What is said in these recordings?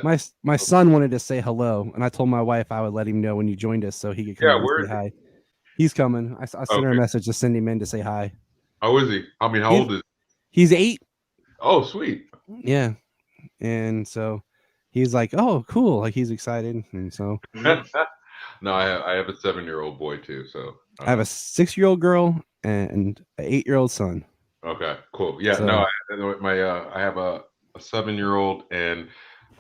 My my son wanted to say hello, and I told my wife I would let him know when you joined us so he could come in and where say is he? hi. He's coming. I sent her a Okay. message to send him in to say hi. How is he? I mean, how He's old is he? he's 8. Oh, sweet. Yeah, and so he's like, "Oh, cool!" Like he's excited, and so No, I have a 7-year-old boy too. So I have a 6-year-old girl and an 8-year-old son. okay, cool. Yeah, no, So I have a 7-year-old, and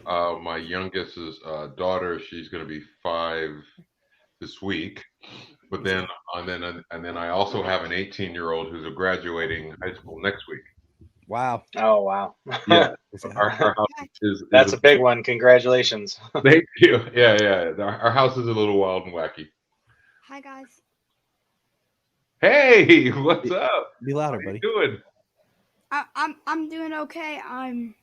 my youngest is daughter. She's going to be 5 this week. But then and then I also have an 18-year-old who's graduating high school next week. wow, Oh, wow. Yeah, our house is That's a big one. Congratulations. thank you. Yeah. Our house is a little wild and wacky. Hi guys. Hey, what's up? be How louder, you buddy. doing? I'm doing okay. I'm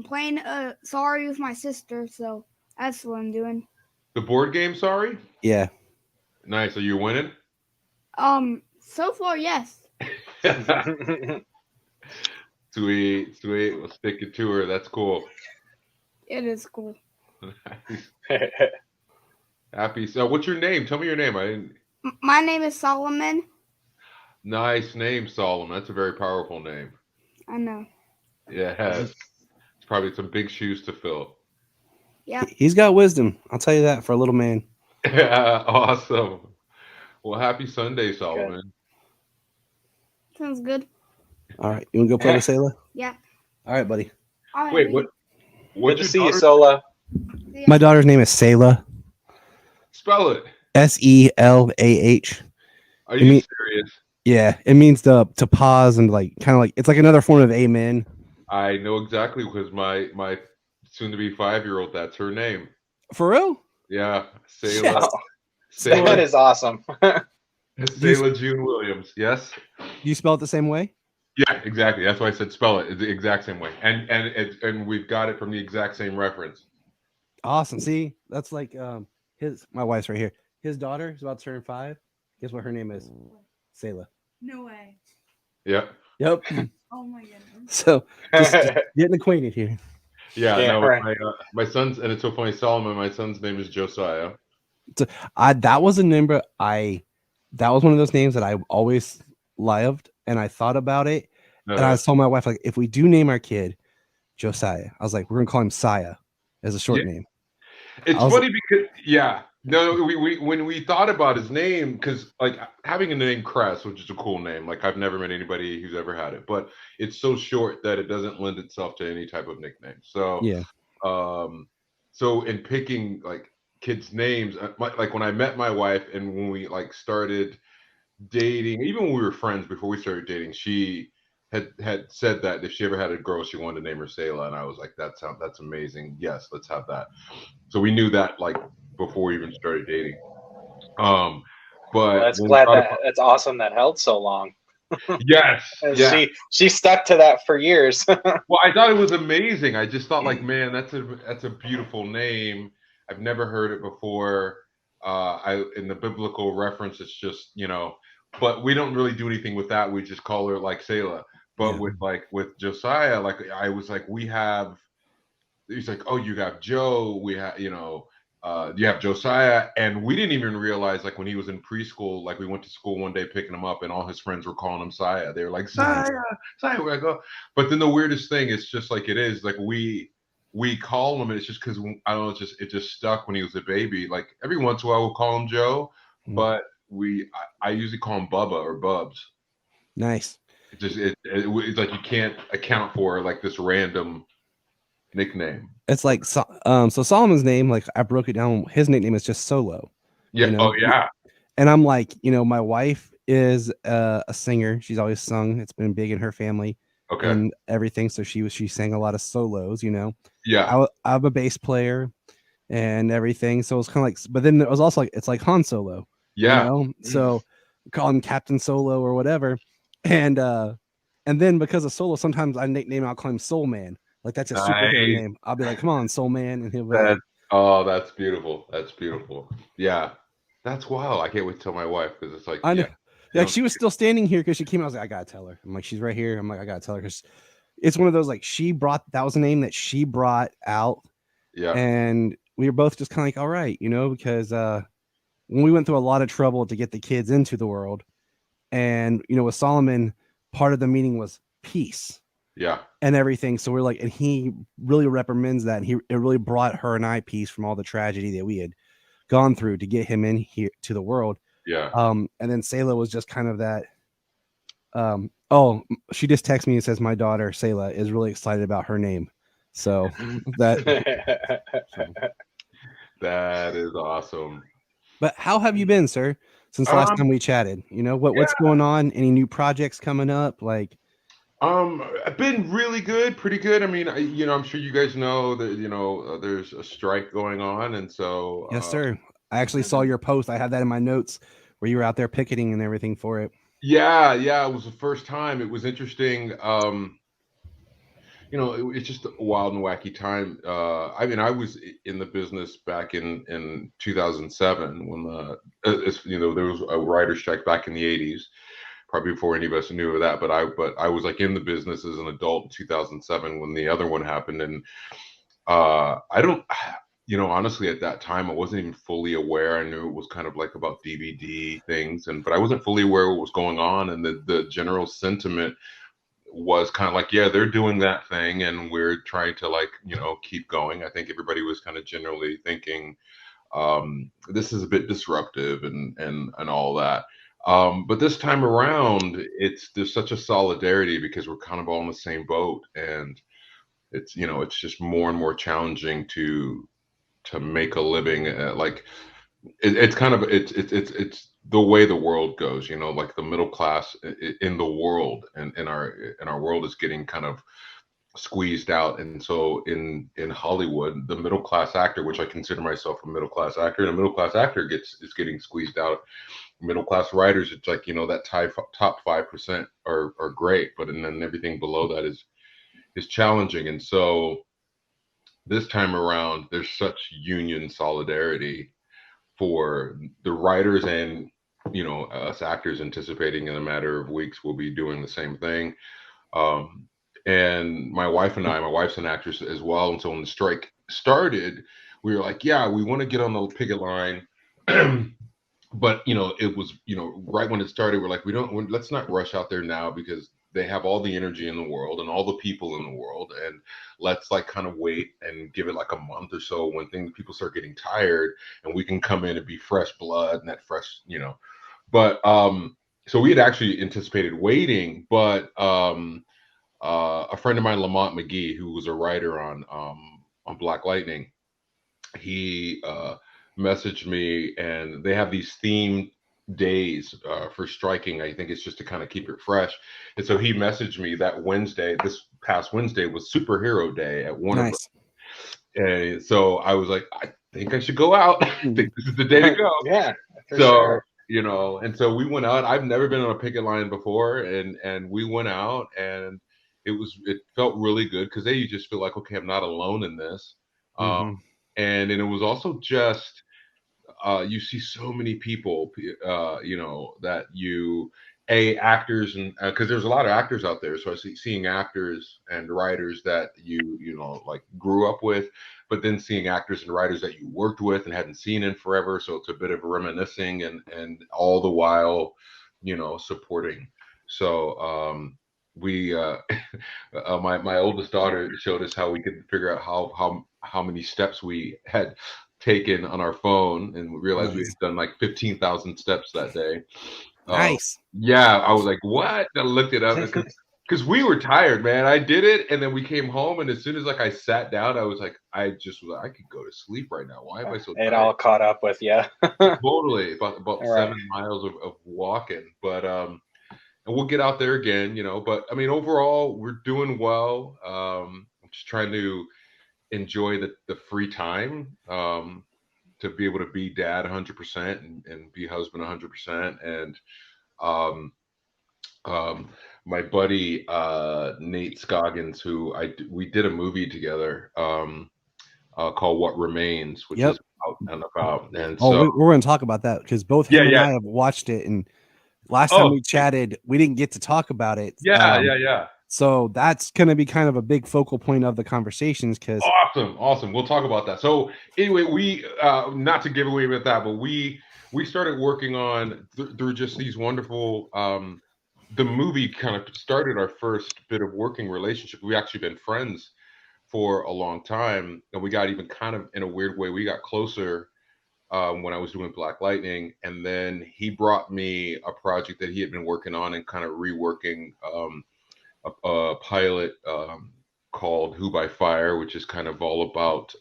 playing sorry with my sister, so that's what I'm doing. The board game, sorry? Yeah, Nice. Are you winning? So far yes. Sweet. We'll stick it to her. That's cool. It is cool. Happy. So, what's your name? Tell me your name. I didn't. My name is Solomon. Nice name, Solomon. That's a very powerful name. I know. Yeah, it has. It's probably some big shoes to fill. Yeah. he's got wisdom. I'll tell you that for a little man. Yeah, awesome. Well, happy Sunday, Solomon. Sounds good. All right, you want to go play with Sayla? Yeah. All right, buddy. All right, Wait, what? Good What's to your see you, daughter's- Sola. Yeah. My daughter's name is Sayla. Spell it. Selah. Are you serious? Yeah, it means to pause and like kind of like it's like another form of amen. I know exactly because my soon-to-be 5-year-old. That's her name. For real? Yeah, Yes. Sayla. That Sayla, is awesome. Sayla June Williams. Yes. Do you spell it the same way? Yeah, exactly. That's why I said spell it. It's the exact same way, and we've got it from the exact same reference. Awesome. See, that's like my wife's right here. His daughter is about to turn 5. Guess what her name is? Sayla. No way. Yeah. Yep. Oh my goodness. So just getting acquainted here. Yeah. Yeah, No, right. my son's, and it's so funny, Solomon. My son's name is Josiah. That was a number that was one of those names that I always loved, and I thought about it, and I told my wife like, if we do name our kid Josiah, I was like, we're gonna call him Saya as a short name. It's I was funny because no, we when we thought about his name, because like having a name Cress, which is a cool name, like I've never met anybody who's ever had it, but it's so short that it doesn't lend itself to any type of nickname. So Yeah. So in picking like kids' names, like when I met my wife and when we like started dating, even when we were friends before we started dating, she had said that if she ever had a girl, she wanted to name her Sayla, and I was like, that's amazing. Yes, let's have that. So we knew that like before we even started dating. But Well, that's when we glad thought that that's awesome that held so long. yes, yeah. She stuck to that for years. Well, I thought it was amazing. I just thought like, man, that's a beautiful name. I've never heard it before. In the biblical reference, it's just but we don't really do anything with that. We just call her like Sayla. But with Josiah, like I was like, he's like, oh, you got Joe, we have you have Josiah, and we didn't even realize like when he was in preschool, like we went to school one day picking him up, and all his friends were calling him Saya. They were like, Saya, Saya, where I go. But then the weirdest thing is just like it is like we call him, and it's just because I don't know, it just stuck when he was a baby. Like every once in a while we'll call him Joe, but I usually call him Bubba or Bubs. Nice. It's like you can't account for like this random nickname. It's like so Solomon's name, like I broke it down. His nickname is just Solo. Yeah. Oh yeah. And I'm like, my wife is a singer. She's always sung. It's been big in her family. Okay. And everything. So she sang a lot of solos. Yeah. I'm a bass player and everything. So it's kind of like, but then it was also like it's like Han Solo. Yeah. So call him Captain Solo or whatever. And then because of Solo, sometimes I'll call him Soul Man. Like that's a superhero name. I'll be like, come on, Soul Man, and he'll be like, oh, that's beautiful. That's beautiful. Yeah, that's wild. I can't wait to tell my wife because it's like I know. Like she was still standing here because she came out. I was like, I gotta tell her. I'm like, she's right here. I'm like, I gotta tell her because it's one of those like that was a name that she brought out. Yeah. And we were both just kind of like, all right, because when we went through a lot of trouble to get the kids into the world, and with Solomon, part of the meaning was peace. Yeah. And everything. So we're like, and he really recommends that. And it really brought her and I peace from all the tragedy that we had gone through to get him in here to the world. Yeah. And then Selah was just kind of that. She just texted me and says my daughter Selah is really excited about her name. So that is awesome. But how have you been, sir, since last time we chatted? What's going on? Any new projects coming up? Like, I've been really good, pretty good. I mean, I'm sure you guys know that there's a strike going on, and so yes, sir. I actually saw your post. I had that in my notes where you were out there picketing and everything for it. Yeah, it was the first time. It was interesting. It's just a wild and wacky time. I mean, I was in the business back in 2007 when there was a writer's strike back in the 80s. Probably before any of us knew of that, but I was like in the business as an adult in 2007 when the other one happened, and I don't, honestly at that time I wasn't even fully aware. I knew it was kind of like about DVD things, but I wasn't fully aware what was going on, and the general sentiment was kind of like, yeah, they're doing that thing, and we're trying to keep going. I think everybody was kind of generally thinking this is a bit disruptive and all that. But this time around, there's such a solidarity because we're kind of all in the same boat, and it's just more and more challenging to make a living. It's kind of it's the way the world goes. Like the middle class in the world and in our world is getting kind of squeezed out. And so in Hollywood, the middle class actor, which I consider myself a middle class actor, and a middle class actor is getting squeezed out. Middle class writers, it's like that top 5% are great, but and then everything below that is challenging. And so this time around, there's such union solidarity for the writers, and us actors anticipating in a matter of weeks we'll be doing the same thing. And my wife's an actress as well, and so when the strike started, we were like, yeah, we want to get on the picket line. But it was right when it started, we're like, let's not rush out there now because they have all the energy in the world and all the people in the world, and let's kind of wait and give it like a month or so when people start getting tired, and we can come in and be fresh blood and that fresh But so we had actually anticipated waiting, but a friend of mine, Lamont McGee, who was a writer on Black Lightning, he messaged me, and they have these themed days for striking. I think it's just to kind of keep it fresh. And so he messaged me that Wednesday. This past Wednesday was Superhero Day at Warner. Nice. And so I was like, I think I should go out. I think this is the day to go. Yeah. So sure. And so we went out. I've never been on a picket line before, and we went out, and it felt really good because you just feel like, okay, I'm not alone in this. Mm-hmm. And it was also just you see so many people, that actors, and because there's a lot of actors out there. So I seeing actors and writers that you grew up with, but then seeing actors and writers that you worked with and hadn't seen in forever. So it's a bit of a reminiscing, and all the while, supporting. So we my oldest daughter showed us how we could figure out how many steps we had taken on our phone, and we realized we had done like 15,000 steps that day. Nice. Yeah, I was like, what? I looked it up because we were tired, man. I did it, and then we came home, and as soon as I sat down, I was like, I could go to sleep right now. Why am I so tired? It all caught up with you. Totally, about 7 miles of walking, but and we'll get out there again, But I mean, overall, we're doing well. I'm just trying to enjoy the free time, to be able to be dad 100% and be husband 100%. And my buddy Nate Scoggins, who we did a movie together called What Remains, which is out and about. And so we're going to talk about that because both him and I have watched it, and last time we chatted, we didn't get to talk about it. Yeah. So that's going to be kind of a big focal point of the conversations because awesome. We'll talk about that. So anyway, we not to give away with that, but we started working on through just these wonderful. The movie kind of started our first bit of working relationship. We actually been friends for a long time, and we got even kind of in a weird way. We got closer when I was doing Black Lightning, and then he brought me a project that he had been working on and kind of reworking. A pilot called Who by Fire, which is kind of all about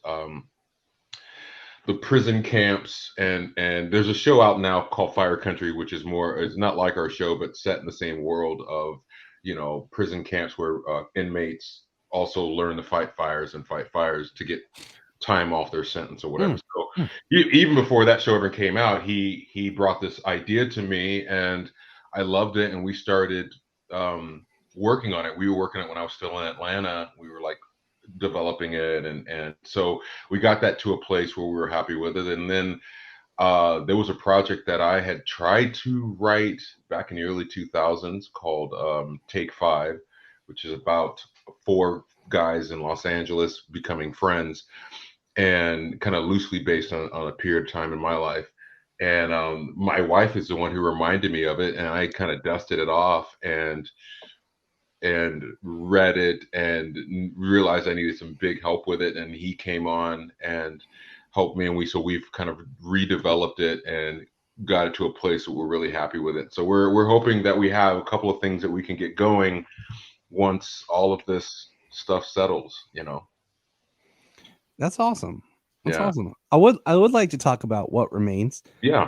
the prison camps, and there's a show out now called Fire Country, which is not like our show, but set in the same world of prison camps where inmates also learn to fight fires to get time off their sentence or whatever. So even before that show ever came out, he brought this idea to me, and I loved it, and we started working on it. We were working on it when I was still in Atlanta. We were like developing it, and so we got that to a place where we were happy with it. And then there was a project that I had tried to write back in the early 2000s called Take 5, which is about 4 guys in Los Angeles becoming friends, and kind of loosely based on a period of time in my life. And my wife is the one who reminded me of it, and I kind of dusted it off and read it and realized I needed some big help with it. And he came on and helped me, and we've kind of redeveloped it and got it to a place that we're really happy with it. So we're hoping that we have a couple of things that we can get going once all of this stuff settles. That's awesome. That's awesome. I would like to talk about What Remains. Yeah.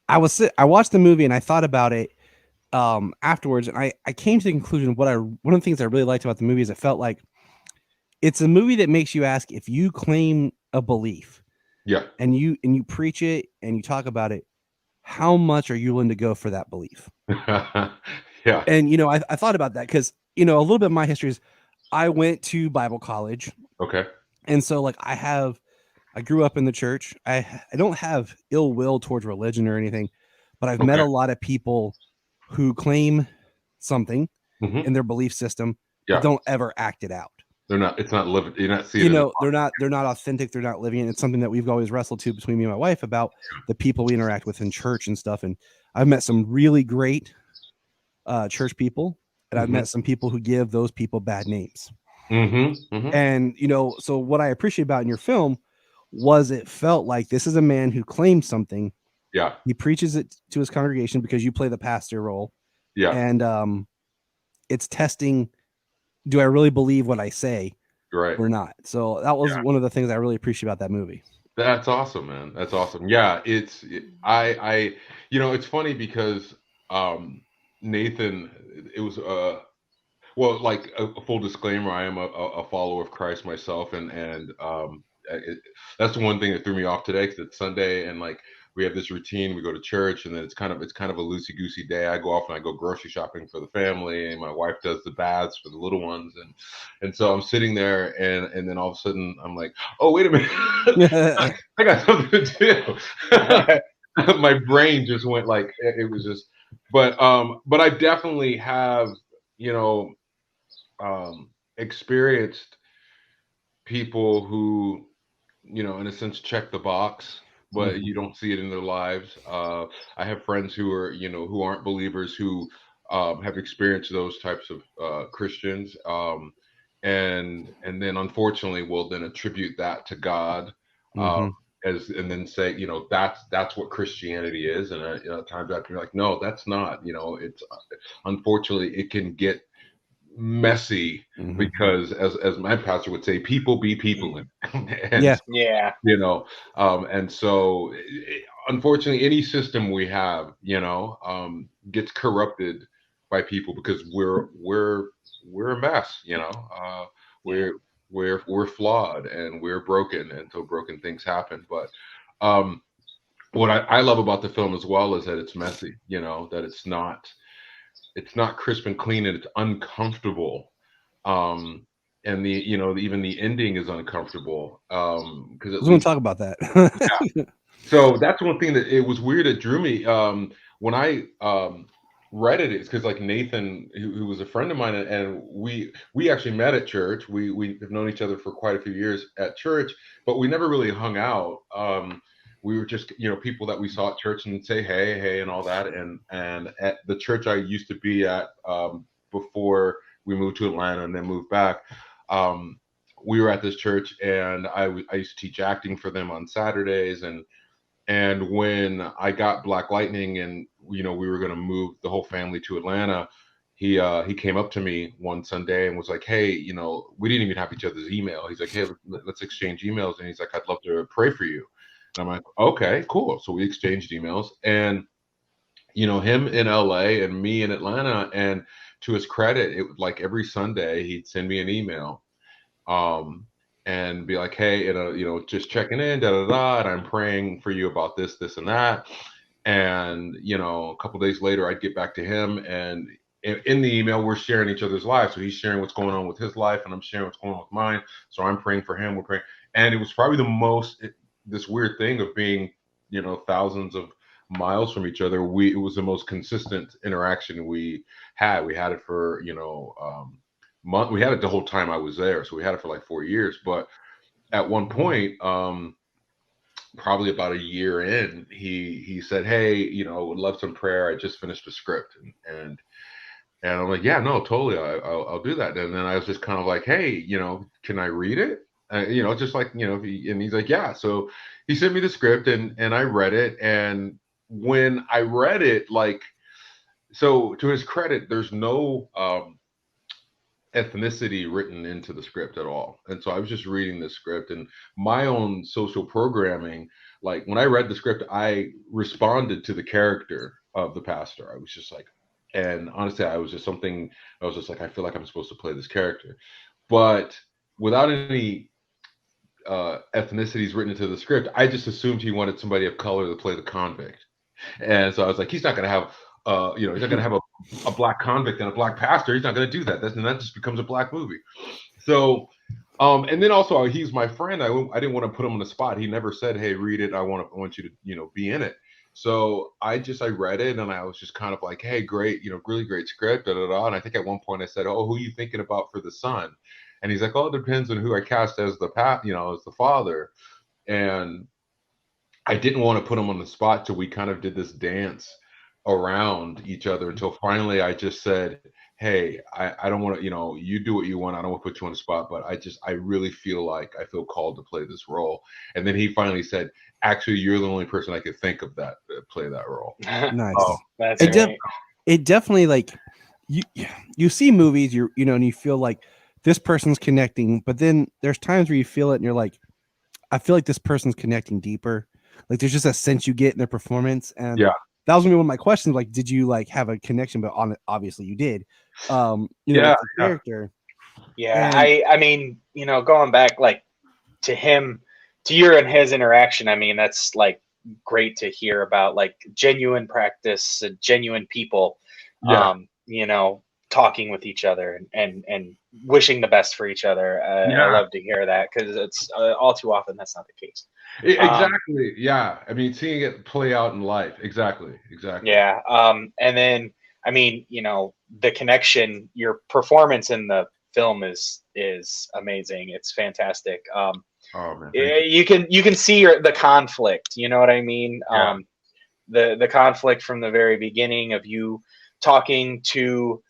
I watched the movie and I thought about it afterwards, and I came to the conclusion one of the things I really liked about the movie is it felt like it's a movie that makes you ask, if you claim a belief, and you preach it and you talk about it, how much are you willing to go for that belief? Yeah. And I thought about that because a little bit of my history is I went to Bible college. Okay. And so like I grew up in the church. I don't have ill will towards religion or anything, but I've met a lot of people who claim something in their belief system, but don't ever act it out. They're not. It's not living. You're not seeing. They're not authentic. They're not living it. It's something that we've always wrestled to between me and my wife about the people we interact with in church and stuff. And I've met some really great church people, and I've met some people who give those people bad names. And so what I appreciate about in your film was it felt like this is a man who claims something. Yeah. He preaches it to his congregation because you play the pastor role. Yeah. And it's testing, do I really believe what I say or not? So that was one of the things I really appreciate about that movie. That's awesome, man. That's awesome. Yeah, it's funny because Nathan, it was well, like a full disclaimer, I am a follower of Christ myself, and that's the one thing that threw me off today, because it's Sunday and like we have this routine. We go to church, and then it's kind of a loosey-goosey day. I go off and I go grocery shopping for the family, and my wife does the baths for the little ones, and so I'm sitting there, and then all of a sudden I'm like, oh, wait a minute, I got something to do. My brain just went like, it was just, but I definitely have experienced people who in a sense check the box, but you don't see it in their lives. I have friends who are who aren't believers, who have experienced those types of Christians, and then unfortunately will then attribute that to God, and then say that's what Christianity is, and at times I have to be like, no, that's not. It's unfortunately it can get messy because as my pastor would say, people be people. And and so unfortunately any system we have gets corrupted by people, because we're a mess. We're flawed and we're broken, and so broken things happen. But what I love about the film as well is that it's messy, that it's not crisp and clean, and it's uncomfortable. And even the ending is uncomfortable. Because I was going to talk about that. So that's one thing that it was weird. It drew me when I Reddit is because like Nathan, who was a friend of mine, and we actually met at church. We have known each other for quite a few years at church, but we never really hung out. We were just people that we saw at church and say hey and all that. And at the church I used to be at before we moved to Atlanta and then moved back. We were at this church, and I used to teach acting for them on Saturdays, and when I got Black Lightning, and we were going to move the whole family to Atlanta, he came up to me one Sunday and was like, "Hey, we didn't even have each other's email." He's like, "Hey, let's exchange emails," and he's like, "I'd love to pray for you." And I'm like, "Okay, cool." So we exchanged emails, and him in LA and me in Atlanta, and to his credit, it was like every Sunday he'd send me an email. And be like, "Hey, just checking in, da da da, and I'm praying for you about this, this, and that." And a couple days later, I'd get back to him, and in the email, we're sharing each other's lives. So he's sharing what's going on with his life, and I'm sharing what's going on with mine. So I'm praying for him. We're praying, and it was probably this weird thing of being, thousands of miles from each other. It was the most consistent interaction we had. We had it for month. We had it the whole time I was there, so we had it for like 4 years. But at one point, probably about a year in, he said, "Hey, would love some prayer. I just finished a script," and I'm like, "Yeah, no, totally, I'll do that." And then I was just kind of like, "Hey, can I read it?" Just like and he's like, "Yeah." So he sent me the script, and I read it, and when I read it, like, so to his credit, there's no ethnicity written into the script at all. And so I was just reading the script, and my own social programming, like when I read the script, I responded to the character of the pastor. I was just like, and honestly, I was just like, I feel like I'm supposed to play this character. But without any ethnicities written into the script, I just assumed he wanted somebody of color to play the convict. And so I was like, he's not going to have he's not going to have a black convict and a black pastor. He's not going to do that. And that just becomes a black movie. So, and then also he's my friend. I didn't want to put him on the spot. He never said, "Hey, read it. I want you to be in it." So I read it, and I was just kind of like, "Hey, great, really great script." Da, da, da. And I think at one point I said, "Oh, who are you thinking about for the son?" And he's like, "Oh, it depends on who I cast as as the father." And I didn't want to put him on the spot, so we kind of did this dance around each other until finally I just said, "Hey, I don't want to, you do what you want. I don't want to put you on the spot, but I really feel like I feel called to play this role." And then he finally said, "Actually, you're the only person I could think of that play that role." Nice. That's great. It definitely, like, you see movies, and you feel like this person's connecting, but then there's times where you feel it and you're like, I feel like this person's connecting deeper. Like there's just a sense you get in their performance. And Yeah. that was gonna be one of my questions. Like, did you like have a connection? But on it, obviously you did. With the character. Yeah. I mean, going back like to him, to your and his interaction, I mean, that's like great to hear about, like genuine practice, genuine people, talking with each other and wishing the best for each other. I love to hear that, because it's all too often that's not the case. Exactly. Yeah. I mean, seeing it play out in life. Exactly. Yeah. And then, I mean, the connection, your performance in the film is amazing. It's fantastic. Oh man. You can see the conflict. You know what I mean? Yeah. The conflict from the very beginning of you talking to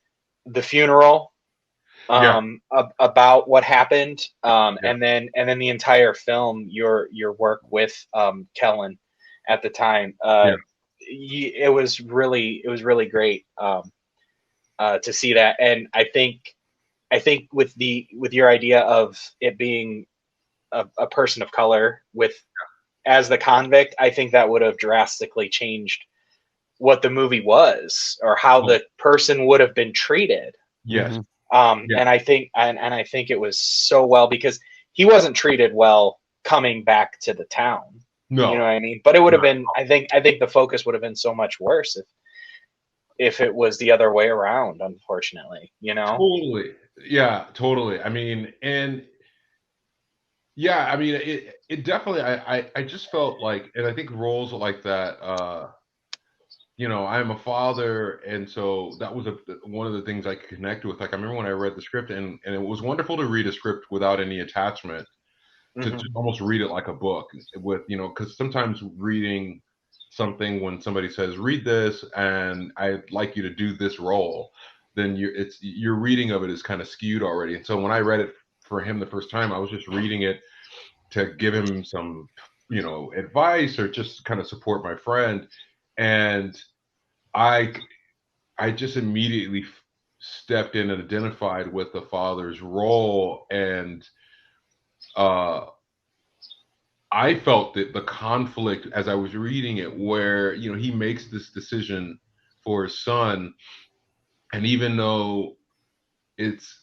the funeral, about what happened, and then the entire film, your work with Kellen at the time, it was really great to see that. And I think with your idea of it being a person of color as the convict, I think that would have drastically changed what the movie was, or how the person would have been treated. Yes. And I think it was so well, because he wasn't treated well coming back to the town. No. You know what I mean? But it would have been, I think the focus would have been so much worse if it was the other way around, unfortunately, Totally. Yeah, totally. I mean, and yeah, I mean, it definitely, I just felt like, and I think roles like that, I'm a father, and so that was one of the things I could connect with. Like I remember when I read the script, and it was wonderful to read a script without any attachment, to Mhm. just almost read it like a book with, because sometimes reading something when somebody says read this and I'd like you to do this role, then your reading of it is kind of skewed already. And so when I read it for him the first time, I was just reading it to give him some, advice or just kind of support my friend. And I I just immediately stepped in and identified with the father's role, and uh I felt that the conflict as I was reading it, where he makes this decision for his son, and even though it's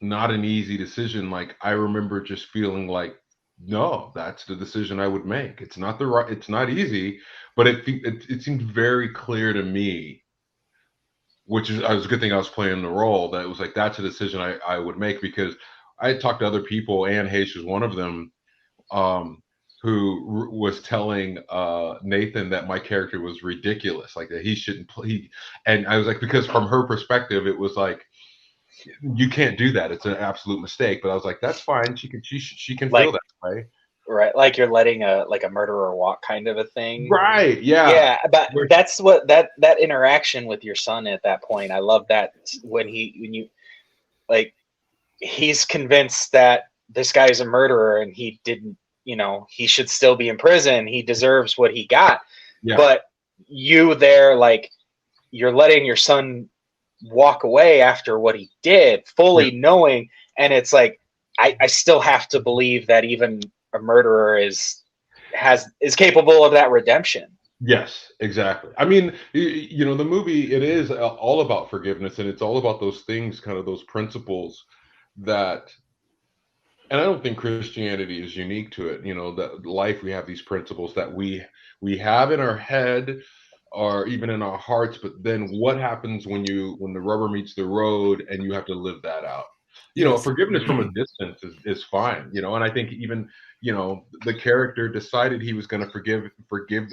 not an easy decision, like I remember just feeling like, no, that's the decision I would make. It's not the right, it's not easy, but it seemed very clear to me, which is, it was a good thing I was playing the role, that it was like that's a decision I would make, because I had talked to other people. Anne Heche was one of them, um, who was telling Nathan that my character was ridiculous, like that he shouldn't play. And I was like, because from her perspective, it was like, you can't do that. It's an absolute mistake. But I was like, that's fine. She can feel Like, that way. right, like you're letting a murderer walk, kind of a thing. Right. Yeah. Yeah, but that's what that interaction with your son at that point. I love that when you like, he's convinced that this guy's a murderer and he didn't, he should still be in prison. He deserves what he got. Yeah. But you there, like, you're letting your son walk away after what he did, fully knowing, and it's like, I still have to believe that even a murderer is capable of that redemption. Yes, exactly. I mean, the movie, it is all about forgiveness, and it's all about those things, kind of those principles that, and I don't think Christianity is unique to it. That life, we have these principles that we have in our head or even in our hearts, but then what happens when the rubber meets the road and you have to live that out? Yes. Forgiveness from a distance is fine, and I think even, the character decided he was going to forgive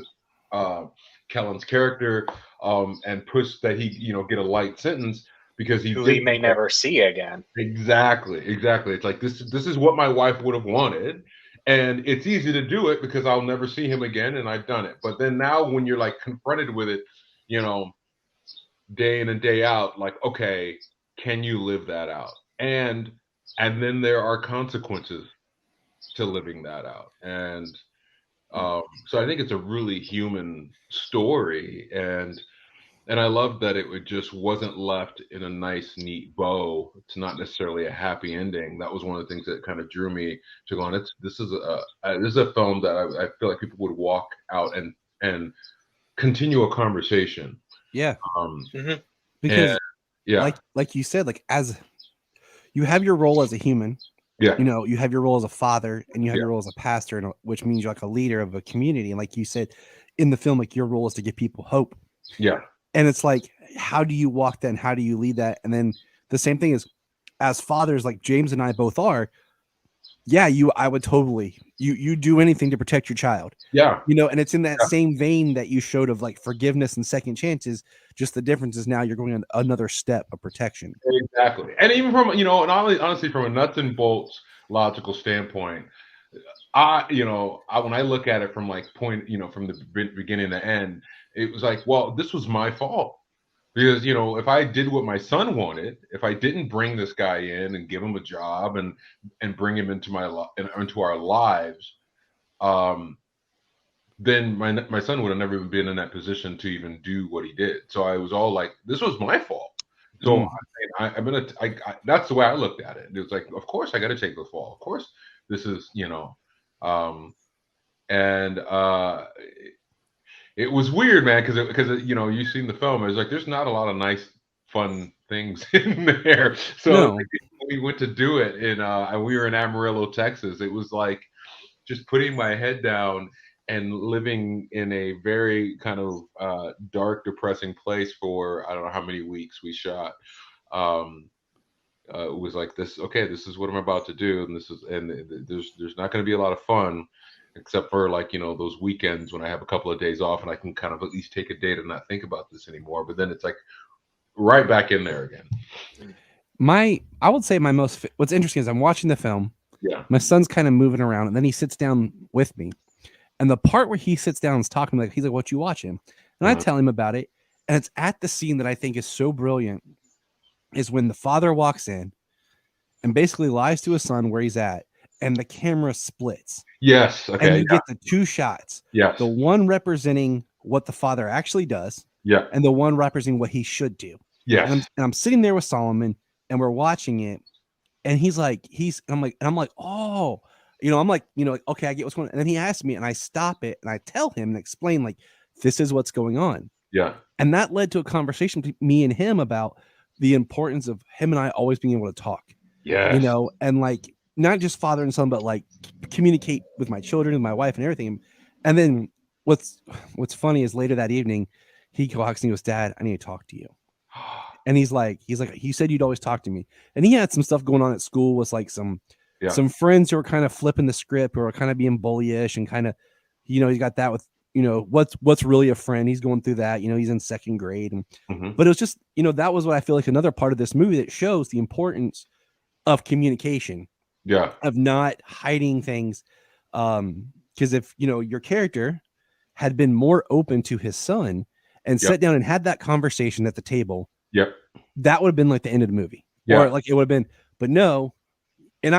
uh Kellen's character, and push that he, get a light sentence, because he Who did he may never see again. exactly. It's like, this is what my wife would have wanted, and it's easy to do it because I'll never see him again, and I've done it. But then now when you're like confronted with it, you know, day in and day out, like, okay, can you live that out? And then there are consequences to living that out. And so I think it's a really human story, and I love that just wasn't left in a nice, neat bow. It's not necessarily a happy ending. That was one of the things that kind of drew me to going. This is a film that I feel like people would walk out and continue a conversation. Yeah. Mhm. Because And yeah, like you said, like, as you have your role as a human, yeah, you have your role as a father, and you have yeah, your role as a pastor, and which means you're like a leader of a community. And like you said in the film, like, your role is to give people hope. yeah, And it's like, how do you walk that, and how do you lead that? And then the same thing is, as fathers, like James and I both are, I would totally, you do anything to protect your child. yeah. And it's in that same vein that you showed of like forgiveness and second chances. Just the difference is now you're going on another step of protection. Exactly. And even from, and honestly, from a nuts and bolts logical standpoint, when I look at it from like point, from the beginning to end, it was like, well, this was my fault. Because, if I did what my son wanted, if I didn't bring this guy in and give him a job and bring him into into our lives, then my son would have never even been in that position to even do what he did. So I was all like, this was my fault. So that's the way I looked at it. It was like, of course I got to take the fall. Of course, this is, and it was weird, man, because you've seen the film. It was like, there's not a lot of nice, fun things in there. So No. we went to do it, and we were in Amarillo, Texas. It was like just putting my head down and living in a very kind of dark, depressing place for I don't know how many weeks we shot. It was like this. Okay, this is what I'm about to do, and there's not going to be a lot of fun. except for like, those weekends when I have a couple of days off and I can kind of at least take a day to not think about this anymore. But then it's like right back in there again. I would say what's interesting is I'm watching the film. Yeah. My son's kind of moving around, and then he sits down with me. And the part where he sits down and is talking, he's like, "What you watching?" And I tell him about it. And it's at the scene that I think is so brilliant is when the father walks in and basically lies to his son where he's at, and the camera splits. Yes. Okay. And you get the two shots. Yes. The one representing what the father actually does. Yeah. And the one representing what he should do. Yes. And I'm sitting there with Solomon, and we're watching it, and I'm like, oh, I'm like, okay, I get what's going on. And then he asks me, and I stop it, and I tell him and explain, like, this is what's going on. Yeah. And that led to a conversation between me and him about the importance of him and I always being able to talk. Yeah. And like not just father and son, but like communicate with my children and my wife and everything. And then what's funny is later that evening, he walks and he goes, "Dad, I need to talk to you." And he's like, "You said you'd always talk to me." And he had some stuff going on at school with like some friends who were kind of flipping the script, or kind of being bullyish, and kind of, he's got that with, what's really a friend. He's going through that, he's in second grade. And but it was just, that was what I feel like another part of this movie that shows the importance of communication. Yeah. Of not hiding things. Because if, your character had been more open to his son and sat down and had that conversation at the table, that would have been like the end of the movie. Or like it would have been, but no. And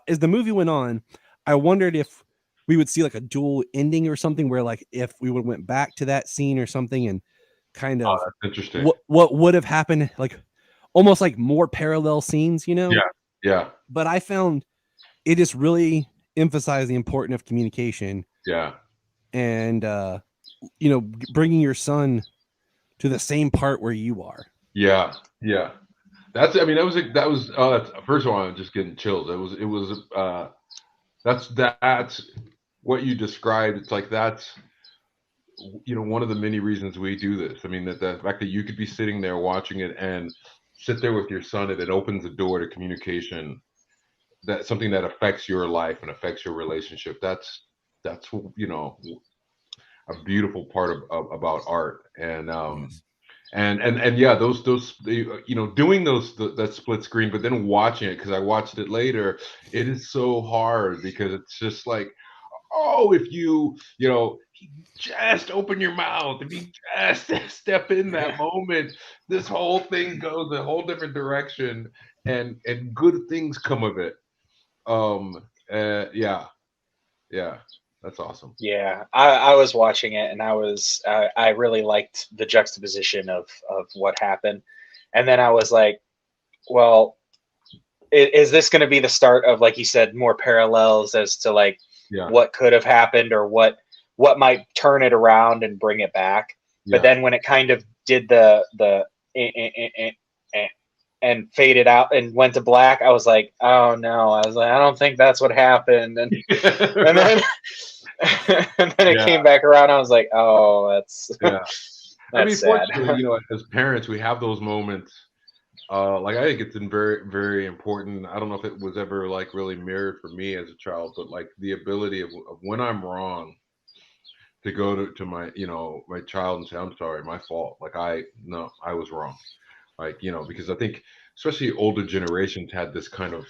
as the movie went on, I wondered if we would see like a dual ending or something, where like if we would went back to that scene or something and kind of that's interesting. What would have happened, like almost like more parallel scenes, Yeah. But I found it just really emphasized the importance of communication. Yeah. And bringing your son to the same part where you are. Yeah. Yeah. That was first of all, I'm just getting chills. That's what you described. It's like, that's, one of the many reasons we do this. I mean, the fact that you could be sitting there watching it and sit there with your son, and it opens the door to communication. That's something that affects your life and affects your relationship. That's a beautiful part about art. And and yeah, those doing that split screen, but then watching it, because I watched it later, it is so hard, because it's just like, oh, if you just open your mouth, if you just step in that moment, this whole thing goes a whole different direction, and good things come of it. Yeah, that's awesome. Yeah, I was watching it, and I really liked the juxtaposition of what happened. And then I was like, well, is this going to be the start of, like you said, more parallels as to like what could have happened, or what might turn it around and bring it back? But then when it kind of did the and faded out and went to black, I was like, oh no. I was like, I don't think that's what happened. And and then it came back around. I was like, oh, that's that's sad. As parents, we have those moments. Like, I think it's been very, very important. I don't know if it was ever like really mirrored for me as a child, but like the ability of when I'm wrong, to go to my my child and say, "I'm sorry, my fault. Like, I was wrong." Like, because I think especially older generations had this kind of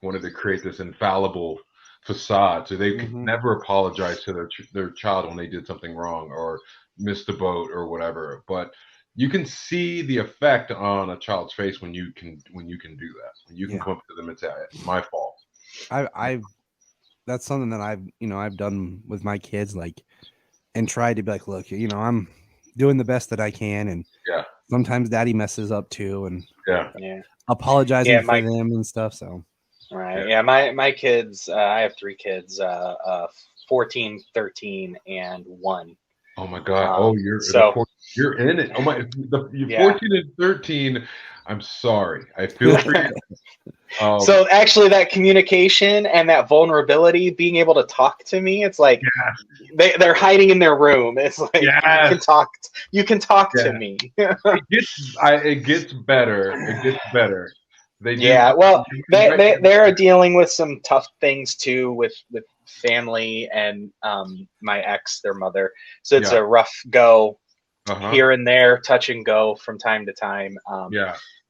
wanted to create this infallible facade, so they could never apologize to their child when they did something wrong or missed the boat or whatever. But you can see the effect on a child's face when you can do that. When you can come up to them and say, "It's my fault." That's something that I've done with my kids, like, and tried to be like, look, I'm doing the best that I can, and sometimes Daddy messes up too, and apologizing for them and stuff. So my kids, I have 3 kids, 14, 13, and 1. Oh my God! You're in it. Oh my! You're 14 and 13. I'm sorry. I feel for you. So actually, that communication and that vulnerability, being able to talk to me, it's like they're hiding in their room. It's like you can talk to me. It gets better. It gets better. They do. Yeah. Well, they're dealing with some tough things too, with family and my ex, their mother. So it's a rough go here and there, touch and go from time to time.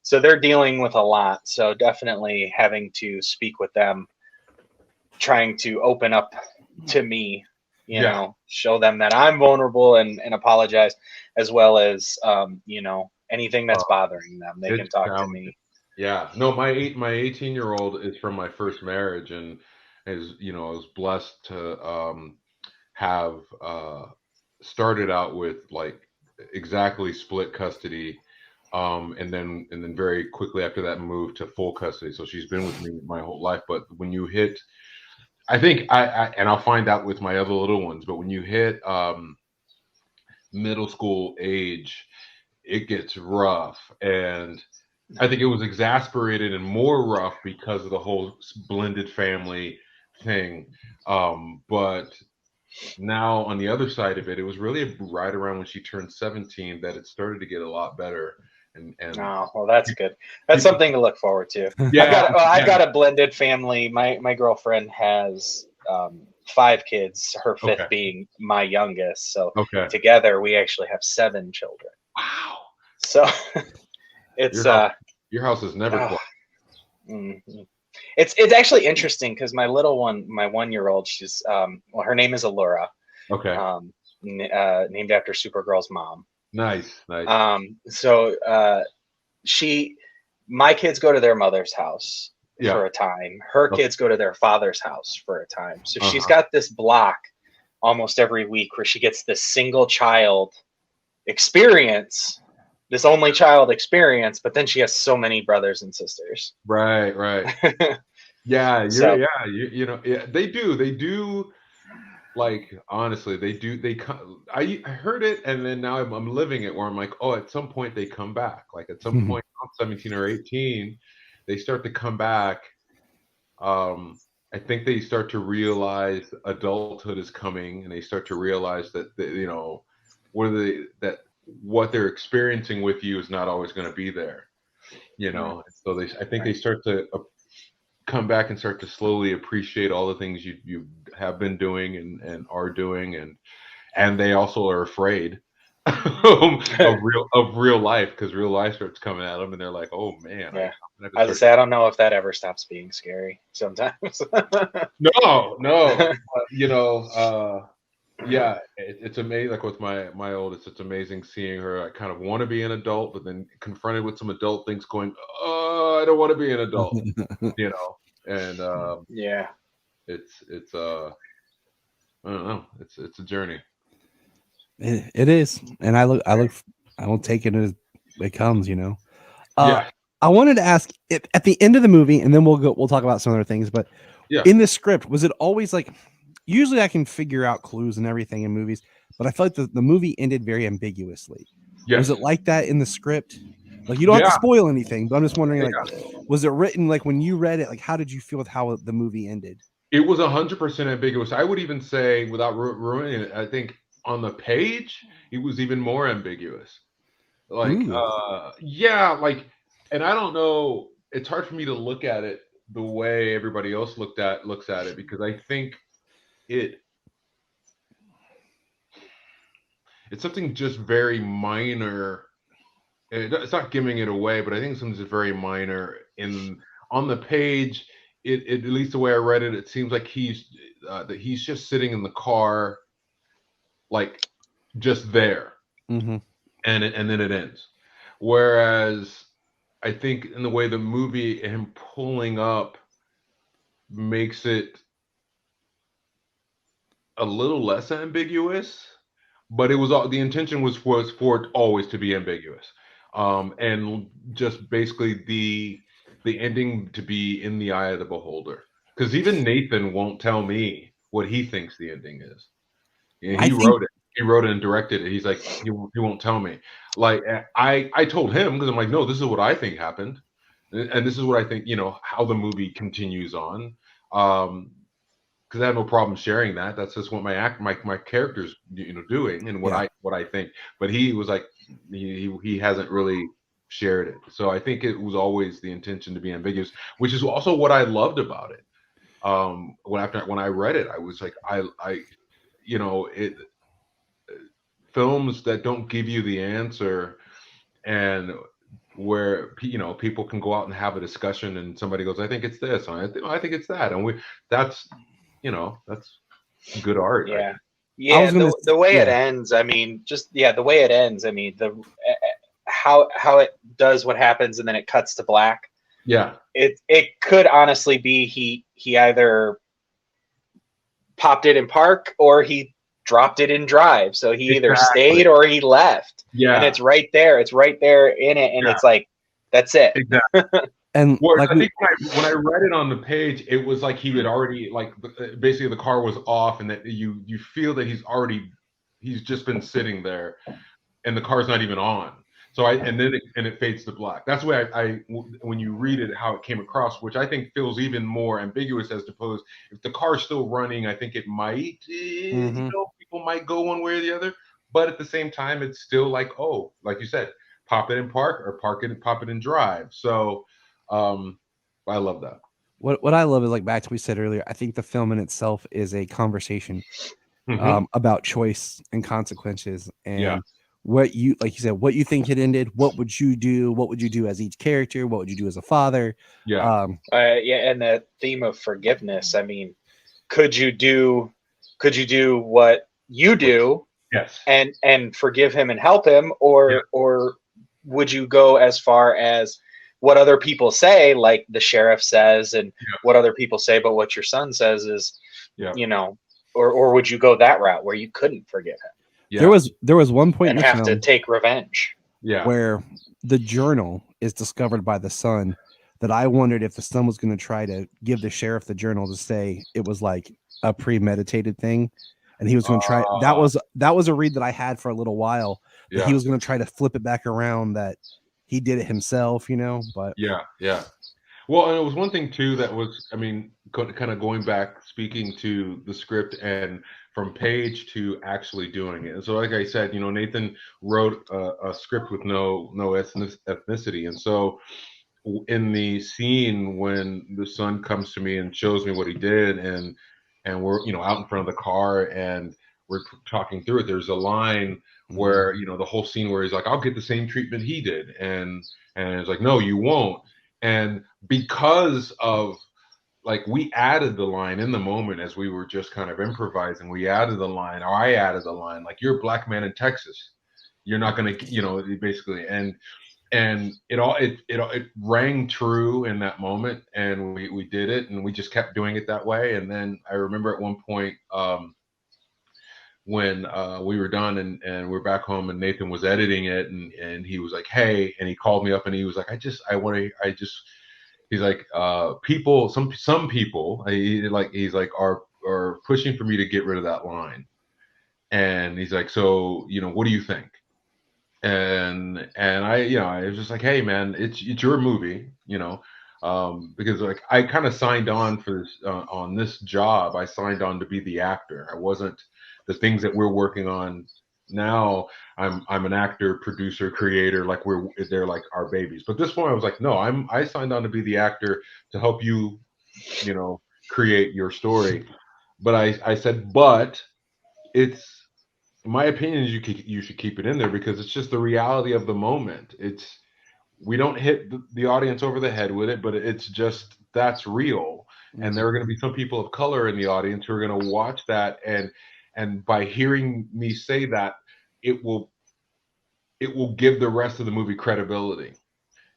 So they're dealing with a lot. So definitely having to speak with them, trying to open up to me, you know, show them that I'm vulnerable and apologize, as well as, you know, anything that's bothering them, they can talk to me. Yeah, no, my 18-year-old is from my first marriage, and is, you know, I was blessed to have started out with like exactly split custody, and then very quickly after that moved to full custody. So she's been with me my whole life. But when you hit, I think I and I'll find out with my other little ones, but when you hit middle school age, it gets rough. And I think it was exasperated and more rough because of the whole blended family thing. But now on the other side of it, it was really right around when she turned 17 that it started to get a lot better. And oh, well, that's good. That's something to look forward to. Yeah, I've got a blended family. My girlfriend has 5 kids, her 5th being my youngest. So together we actually have 7 children. Wow. So it's your house is never quiet. Mm-hmm. It's actually interesting because my little one, my 1-year-old, she's well, her name is Allura. Named after Supergirl's mom. Nice. So my kids go to their mother's house for a time. Her kids go to their father's house for a time. So she's got this block almost every week where she gets this single child experience, this only child experience, but then she has so many brothers and sisters. Right. Yeah, you know, they do. Like, honestly, they come. I heard it, and then now I'm living it, where I'm like, oh, at some point they come back. Like at some point, 17 or 18, they start to come back. I think they start to realize adulthood is coming, and they start to realize that you know, what they're experiencing with you is not always going to be there. You know, so I think they start to come back and start to slowly appreciate all the things you have been doing and are doing, and they also are afraid of real life, because real life starts coming at them, and they're like, oh man. I don't know if that ever stops being scary sometimes. No. You know, yeah, it's amazing. Like with my oldest, it's amazing seeing her. I kind of want to be an adult, but then confronted with some adult things, going, "Oh, I don't want to be an adult," you know. And it's I don't know. It's a journey. It is, and I won't take it as it comes. You know. I wanted to ask at the end of the movie, and then we'll talk about some other things. But in the script, was it always like? Usually I can figure out clues and everything in movies, but I felt like the movie ended very ambiguously. Was it like that in the script? Like, you don't have to spoil anything, but I'm just wondering, like, was it written, like, when you read it, like, how did you feel with how the movie ended? It was 100% ambiguous. I would even say, without ruining it, I think on the page, it was even more ambiguous. Like, like, and I don't know, it's hard for me to look at it the way everybody else looks at it, because I think it's something just very minor. It's not giving it away, but I think something's very minor on the page. It at least the way I read it, it seems like he's just sitting in the car, like just there, and then it ends. Whereas I think in the way the movie, him pulling up, makes it a little less ambiguous, but it was the intention was for it always to be ambiguous, and just basically the ending to be in the eye of the beholder, because even Nathan won't tell me what he thinks the ending is. He wrote it and directed it. He's like, he won't tell me. Like, I told him, because I'm like, no, this is what I think happened, and this is what I think, you know, how the movie continues on. Because I have no problem sharing that. That's just what my character's, you know, doing, and what I think. But he was like, he hasn't really shared it. So I think it was always the intention to be ambiguous, which is also what I loved about it. when I read it, I was like, you know, films that don't give you the answer, and where you know, people can go out and have a discussion, and somebody goes, I think it's this, and I think it's that, and that's, you know, that's good art. Yeah. I was gonna The way it yeah. ends, I mean, the way it ends, I mean, how it does what happens and then it cuts to black. Yeah. It could honestly be he either popped it in park or he dropped it in drive. So he either stayed or he left. Yeah. And it's right there. It's right there in it. And it's like, that's it. Exactly. And well, like I think when I read it on the page, it was like he had already, like, basically the car was off, and that you feel that he's just been sitting there, and the car's not even on. So and then it fades to black. That's the way I when you read it, how it came across, which I think feels even more ambiguous as opposed, if the car's still running, I think it might, you know, people might go one way or the other. But at the same time, it's still like, oh, like you said, pop it in park, or park it and pop it in drive. So I love that. What I love is, like, back to what we said earlier, I think the film in itself is a conversation about choice and consequences, and what you, like you said, what you think it ended, what would you do, as each character, what would you do as a father. And the theme of forgiveness, I mean, could you do what you do, and forgive him and help him, or would you go as far as what other people say, like the sheriff says, and what other people say, but what your son says is, you know, or would you go that route where you couldn't forgive him? There was one point and in the have film to take revenge. Where the journal is discovered by the son, that I wondered if the son was going to try to give the sheriff the journal to say it was like a premeditated thing, and he was going to try. That was a read that I had for a little while. That he was going to try to flip it back around, that he did it himself, you know. But well, and it was one thing too that was, I mean, kind of going back, speaking to the script and from page to actually doing it. And so, like I said, you know, Nathan wrote a script with no ethnicity, and so in the scene when the son comes to me and shows me what he did, and we're, you know, out in front of the car and we're talking through it, there's a line where, you know, the whole scene where he's like, I'll get the same treatment he did, and it's like, no, you won't. And because of, like, we added the line in the moment as we were just kind of improvising, we added the line, or I added the line, like, you're a black man in Texas, you're not gonna, you know, basically, and it rang true in that moment, and we did it, and we just kept doing it that way. And then I remember at one point, when we were done and we're back home, and Nathan was editing it, and he was like, hey, and he called me up and he was like, he's like, people, some people, he's like are pushing for me to get rid of that line. And he's like, so, you know, what do you think? And I, you know, I was just like, hey man, it's your movie, you know, because, like, I kind of signed on for this, on this job, I signed on to be the actor. I wasn't the things that we're working on now. I'm an actor, producer, creator, like they're like our babies. But this one I was like, no, I signed on to be the actor to help you, you know, create your story. But I said, but it's, in my opinion, you should keep it in there, because it's just the reality of the moment. We don't hit the audience over the head with it, but it's just, that's real. And there are going to be some people of color in the audience who are going to watch that, and by hearing me say that, it will give the rest of the movie credibility.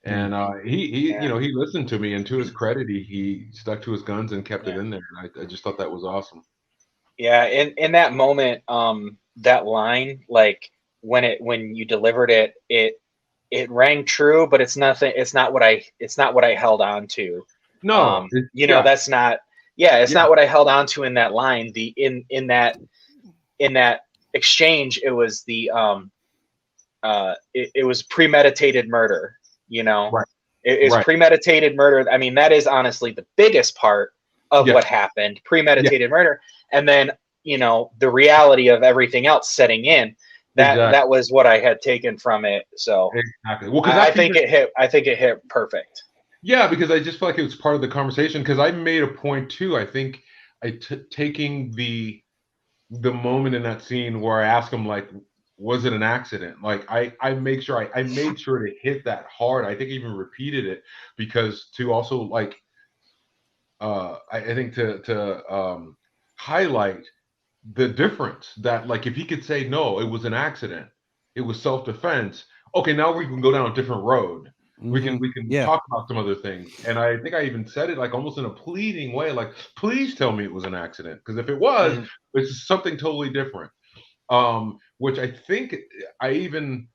And he you know, he listened to me, and to his credit, he stuck to his guns and kept it in there. And I just thought that was awesome. Yeah, in that moment, that line, like, when you delivered it, it rang true, but it's not what I held on to. No, you know, that's not. Yeah, it's not what I held on to in that line. In that exchange, it was it was premeditated murder. You know, it was premeditated murder. I mean, that is honestly the biggest part of what happened, premeditated murder. And then, you know, the reality of everything else setting in, that was what I had taken from it. So exactly. Well, I think it hit perfect. Yeah, because I just feel like it was part of the conversation. Because I made a point too. I think taking the moment in that scene where I ask him like, was it an accident? Like I make sure I made sure to hit that hard. I think I even repeated it because to also like I think to highlight the difference that like if he could say no, it was an accident, it was self-defense. Okay, now we can go down a different road. We can Yeah. talk about some other things. And I think I even said it like almost in a pleading way, like, please tell me it was an accident. Because if it was, Mhm. it's something totally different. Which I think I even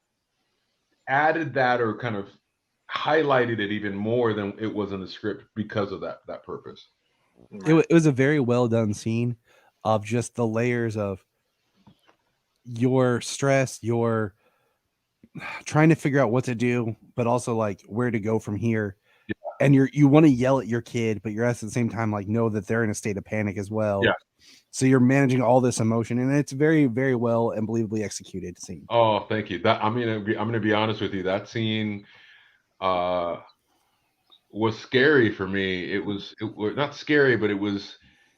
added that or kind of highlighted it even more than it was in the script because of that purpose. It was a very well done scene of just the layers of your stress, your trying to figure out what to do, but also like where to go from here. And you want to yell at your kid, but you're at the same time like know that they're in a state of panic as well. Yeah. So you're managing all this emotion, and it's very, very well and believably executed scene. Oh, thank you. That I'm gonna be honest with you. That scene uh was scary for me. It was not scary, but it was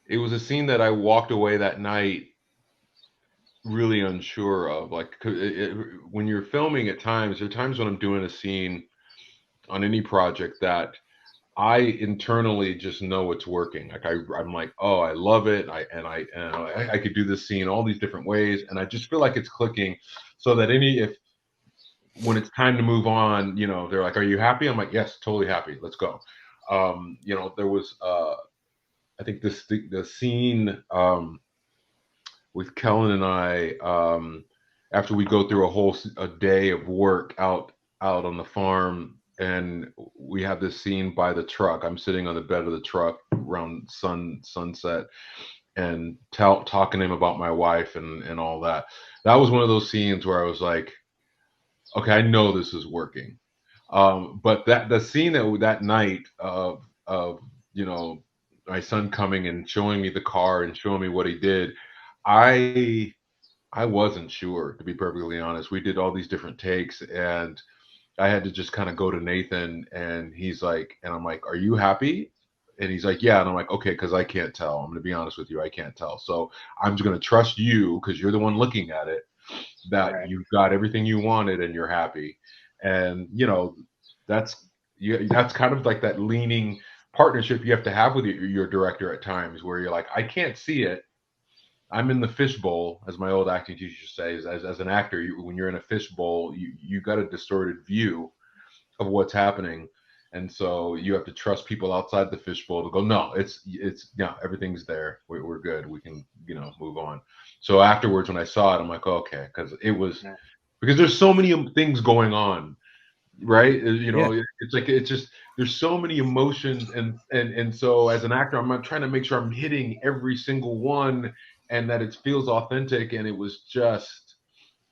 a scene that I walked away that night really unsure of. Like when you're filming at times, there are times when I'm doing a scene on any project that I internally just know it's working. Like I'm like, oh, I love it. I could do this scene all these different ways, and I just feel like it's clicking. So that any if when it's time to move on, they're like, "Are you happy?" I'm like, "Yes, totally happy. Let's go." There was I think the scene with Kellen and I after we go through a day of work out on the farm, and we have this scene by the truck. I'm sitting on the bed of the truck around sunset and talking to him about my wife and all that. That was one of those scenes where I was like, okay, I know this is working. But the scene that night of my son coming and showing me the car and showing me what he did, I I wasn't sure, to be perfectly honest. We did all these different takes, and I had to just kind of go to Nathan, and I'm like, "Are you happy?" And he's like, "Yeah." And I'm like, "Okay," because I can't tell. I'm going to be honest with you, I can't tell. So I'm just going to trust you because you're the one looking at it, that Right. you've got everything you wanted and you're happy. And that's that's kind of like that leaning partnership you have to have with your director at times, where you're like, I can't see it. I'm in the fishbowl, as my old acting teacher used to say. As an actor, when you're in a fishbowl, you got a distorted view of what's happening, and so you have to trust people outside the fishbowl to go, no, it's yeah, everything's there. We're good. We can move on. So afterwards, when I saw it, I'm like, okay, Yeah. because there's so many things going on, right? Yeah. It's like it's just there's so many emotions, and so as an actor, I'm not trying to make sure I'm hitting every single one and that it feels authentic, and it was just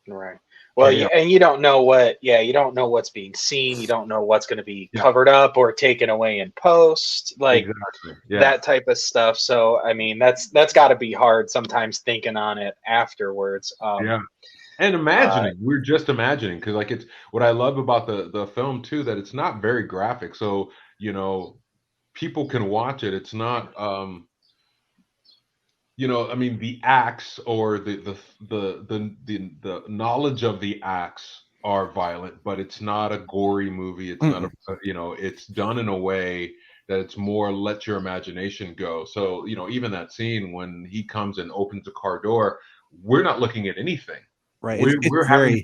Right. Well, chaos. and you don't know you don't know what's being seen. You don't know what's going to be Yeah, covered up or taken away in post, like exactly. Yeah. that type of stuff. So, I mean, that's got to be hard sometimes thinking on it afterwards. Yeah. And Uh, imagining, we're just imagining, because like it's what I love about the film too, that it's not very graphic. So, people can watch it. It's not I mean, the acts or the knowledge of the acts are violent, but it's not a gory movie. It's not Mm-mm. it's done in a way that it's more let your imagination go. So, even that scene when he comes and opens the car door, we're not looking at anything. Right. We're having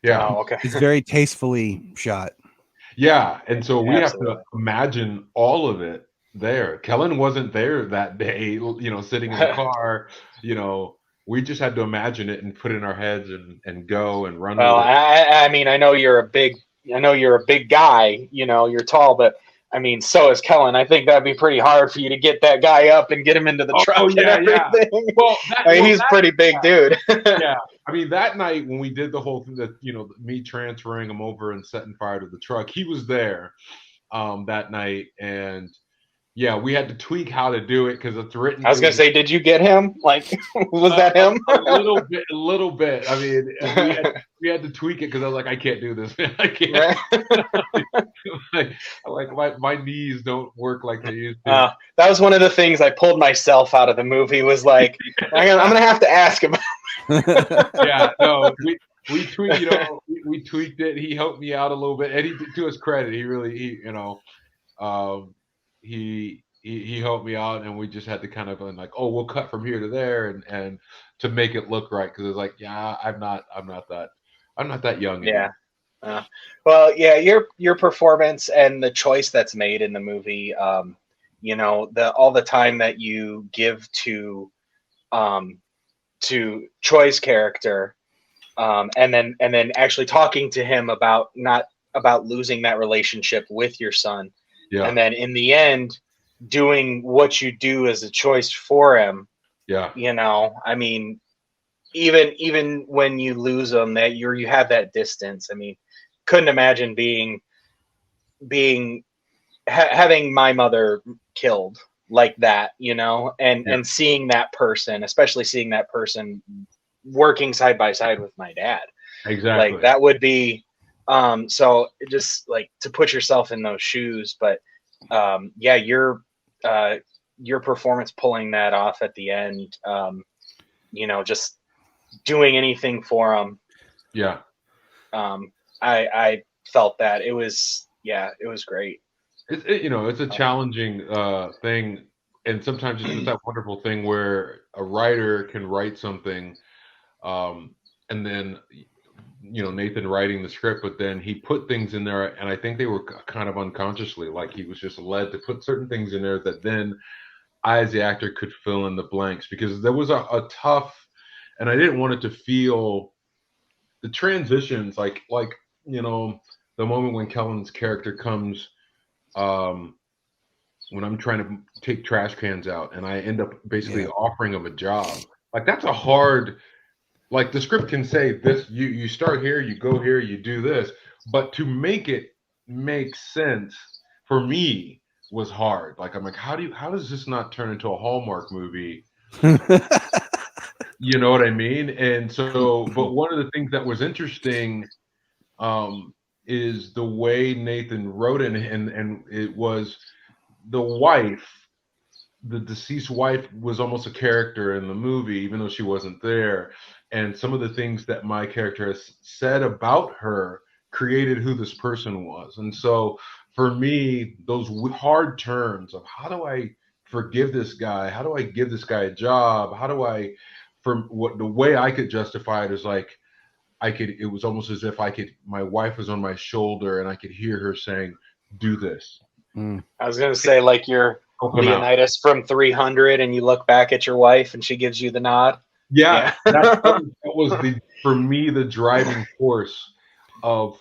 yeah. oh, okay. It's very tastefully shot. Yeah, and so we have to Absolutely. imagine all of it there. Kellen wasn't there that day, sitting in the car, you know, we just had to imagine it and put it in our heads and go and run Well, with it. I mean, I know you're a big guy. You know, you're tall, but I mean, so is Kellen. I think that'd be pretty hard for you to get that guy up and get him into the Oh, truck and yeah, yeah. everything. Well, I mean, he's a pretty big dude. yeah. I mean, that night when we did the whole thing that, me transferring him over and setting fire to the truck, he was there that night, and Yeah, we had to tweak how to do it because it's written. I was gonna say, did you get him? Like, was that him? A little bit. I mean, we had to tweak it because I was like, I can't do this, man. I can't. my knees don't work like they used to. That was one of the things I pulled myself out of the movie. Was like, I'm gonna have to ask him. Yeah, no, we tweaked. We tweaked it. He helped me out a little bit, and to his credit, he helped me out, and we just had to kind of like, oh, we'll cut from here to there, and to make it look right, because it's like, yeah, I'm not that young anymore. Yeah. Well, yeah, your performance and the choice that's made in the movie, all the time that you give to Troy's character, and then actually talking to him about not about losing that relationship with your son, and then in the end doing what you do as a choice for him. Yeah. I mean, even when you lose them, that you have that distance. I mean, couldn't imagine having my mother killed like that, and seeing that person, especially seeing that person working side by side with my dad. Exactly. Like that would be, so just like to put yourself in those shoes, but your performance pulling that off at the end, just doing anything for him. Yeah. I felt that it was great. It's a challenging thing, and sometimes it's just that wonderful thing where a writer can write something, and then Nathan writing the script, but then he put things in there, and I think they were kind of unconsciously, like he was just led to put certain things in there that then I, as the actor, could fill in the blanks, because there was a tough, and I didn't want it to feel the transitions, like the moment when Kellen's character comes, when I'm trying to take trash cans out, and I end up basically offering him a job. Like, that's a hard. Like, the script can say this, you start here, you go here, you do this, but to make it make sense for me was hard. Like, I'm like, how does this not turn into a Hallmark movie? You know what I mean? And so, but one of the things that was interesting is the way Nathan wrote it, and it was the deceased wife was almost a character in the movie, even though she wasn't there. And some of the things that my character has said about her created who this person was. And so for me, those hard turns of how do I forgive this guy? How do I give this guy a job? How do I, the way I could justify it is like, it was almost as if my wife was on my shoulder and I could hear her saying, do this. I was going to say, like, you're Leonidas from 300 and you look back at your wife and she gives you the nod. Yeah. That was for me, the driving force of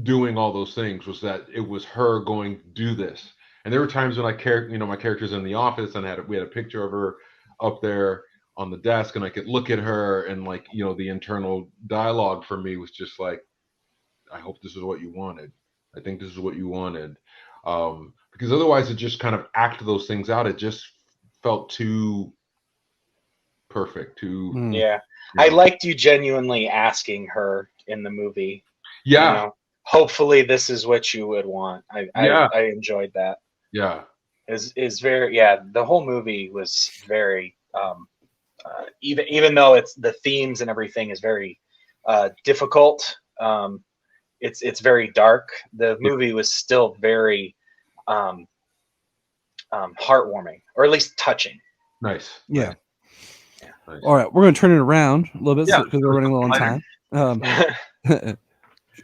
doing all those things, was that it was her going, do this. And there were times when my character's in the office, and we had a picture of her up there on the desk, and I could look at her, and like, the internal dialogue for me was just like, I hope this is what you wanted. I think this is what you wanted. Because otherwise it just kind of act those things out. It just felt too perfect. I liked you genuinely asking her in the movie. Yeah. Hopefully this is what you would want. I enjoyed that. Yeah. Is very, the whole movie was very, even though it's the themes and everything is very difficult. It's very dark. The movie was still very heartwarming, or at least touching. Nice. Yeah. Nice. All right, we're going to turn it around a little bit because we're running low on time.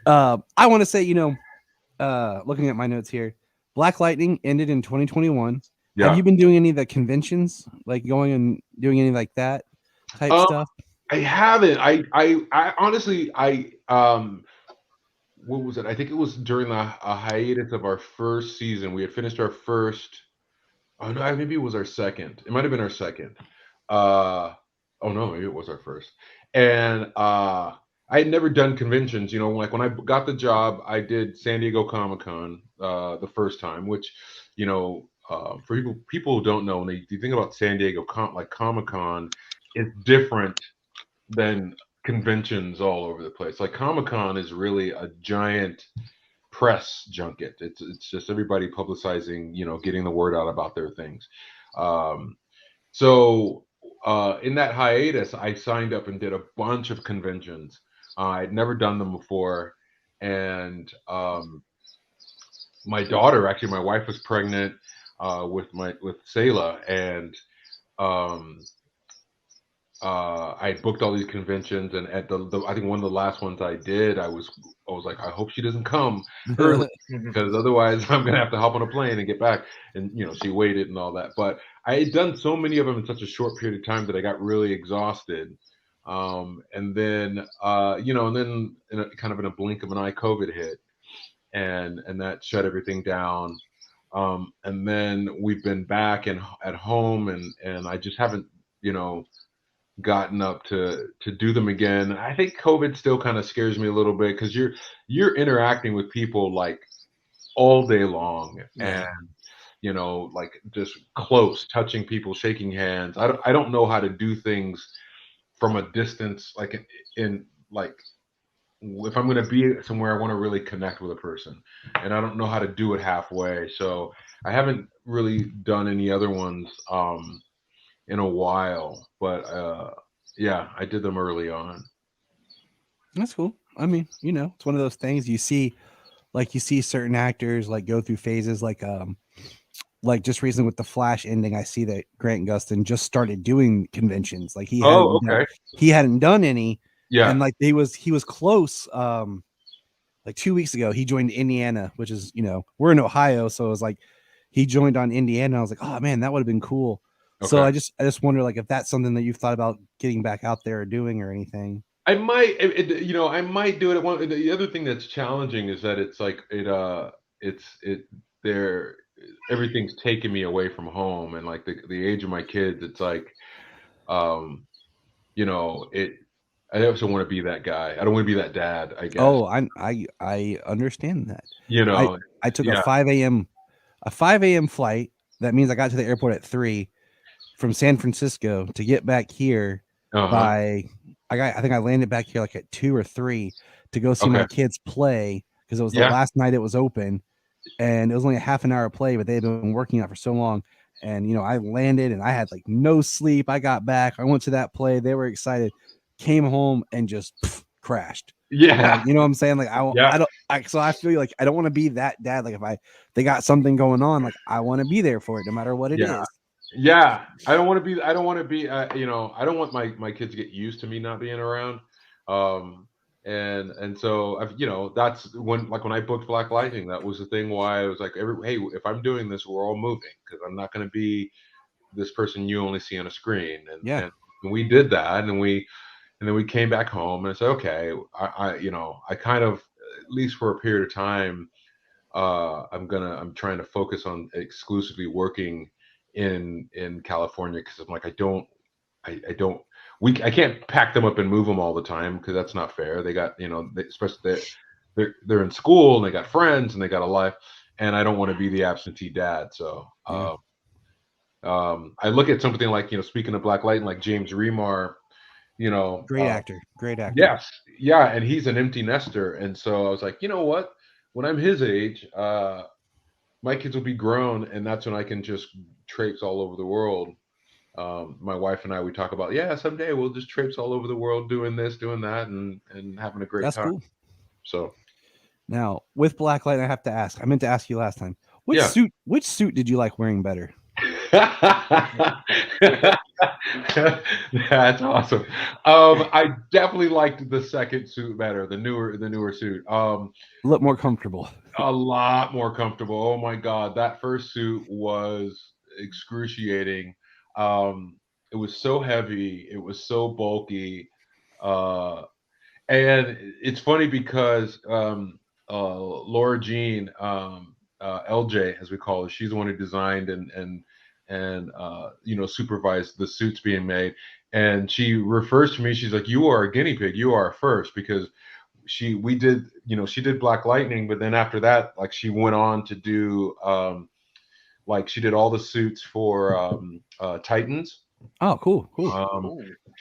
I want to say, looking at my notes here, Black Lightning ended in 2021. Yeah. Have you been doing any of the conventions, like going and doing any like that type stuff? I haven't. I honestly, what was it? I think it was during a hiatus of our first season. We had finished our first. Oh no, maybe it was our second. It might have been our second. Oh no, maybe it was our first. And I had never done conventions. Like when I got the job, I did San Diego Comic-Con the first time, which for people who don't know, when you think about San Diego, like Comic-Con, it's different than conventions all over the place. Like Comic-Con is really a giant press junket. It's just everybody publicizing, getting the word out about their things. So in that hiatus, I signed up and did a bunch of conventions. I'd never done them before, and my daughter, actually, my wife was pregnant with Selah, and um, I booked all these conventions, and at the I think one of the last ones I did, I was like, I hope she doesn't come early because otherwise I'm gonna have to hop on a plane and get back. And she waited and all that. But I had done so many of them in such a short period of time that I got really exhausted. And then and then kind of in a blink of an eye, COVID hit, and that shut everything down. And then we've been back and at home, and I just haven't gotten up to do them again. I think COVID still kind of scares me a little bit because you're interacting with people like all day long, and like just close, touching people, shaking hands. I don't know how to do things from a distance, like in like if I'm going to be somewhere, I want to really connect with a person, and I don't know how to do it halfway. So I haven't really done any other ones in a while, but yeah, I did them early on. That's cool. I mean, it's one of those things you see certain actors like go through phases, like just recently with the Flash ending, I see that Grant Gustin just started doing conventions. Like he hadn't done any. Yeah. And like he was close. Like 2 weeks ago, he joined Indiana, which is, we're in Ohio. So it was like, he joined on Indiana. I was like, oh man, that would have been cool. Okay. So I just wonder, like, if that's something that you've thought about getting back out there or doing or anything. I might, I might do it. The other thing that's challenging is that it's like everything's taken me away from home, and like the age of my kids, it's like, I also want to be that guy. I don't want to be that dad, I guess. Oh, I understand that. I took a 5 a.m. flight. That means I got to the airport at 3 from San Francisco to get back here by. I think I landed back here like at 2 or 3 to go see my kids play, because it was the last night it was open, and it was only a half an hour play, but they had been working out for so long. And I landed and I had like no sleep. I got back. I went to that play. They were excited. Came home and just crashed. Yeah, you know what I'm saying? Like so I feel like I don't want to be that dad. Like if they got something going on, like I want to be there for it, no matter what it is. Yeah, I don't want to be. I don't want my kids to get used to me not being around. And so that's when I booked Black Lightning, that was the thing why I was like, hey, if I'm doing this, we're all moving, because I'm not going to be this person you only see on a screen. And we did that, and then we came back home, and I said, okay, I kind of, at least for a period of time, I'm trying to focus on exclusively working in California, because I'm like, I can't pack them up and move them all the time, because that's not fair. They got, especially they're in school, and they got friends, and they got a life, and I don't want to be the absentee dad. So I look at something like, speaking of Black Lightning, like James Remar, great actor. Yes. Yeah. And he's an empty nester. And so I was like, you know what, when I'm his age, my kids will be grown, and that's when I can just traipse all over the world. My wife and I, we talk about, someday we'll just traipse all over the world doing this, doing that, and having a great time. That's cool. So now with Black Light, I have to ask, I meant to ask you last time, which suit did you like wearing better? That's awesome. I definitely liked the second suit better, the newer suit. Look more comfortable. A lot more comfortable. Oh my God, that first suit was excruciating. It was so heavy, it was so bulky, and it's funny because Laura Jean, LJ as we call her, she's the one who designed and supervised the suits being made, and she refers to me, she's like, you are a guinea pig, you are a first, because she did Black Lightning, but then after that, like, she went on to do Like she did all the suits for Titans. Oh, cool.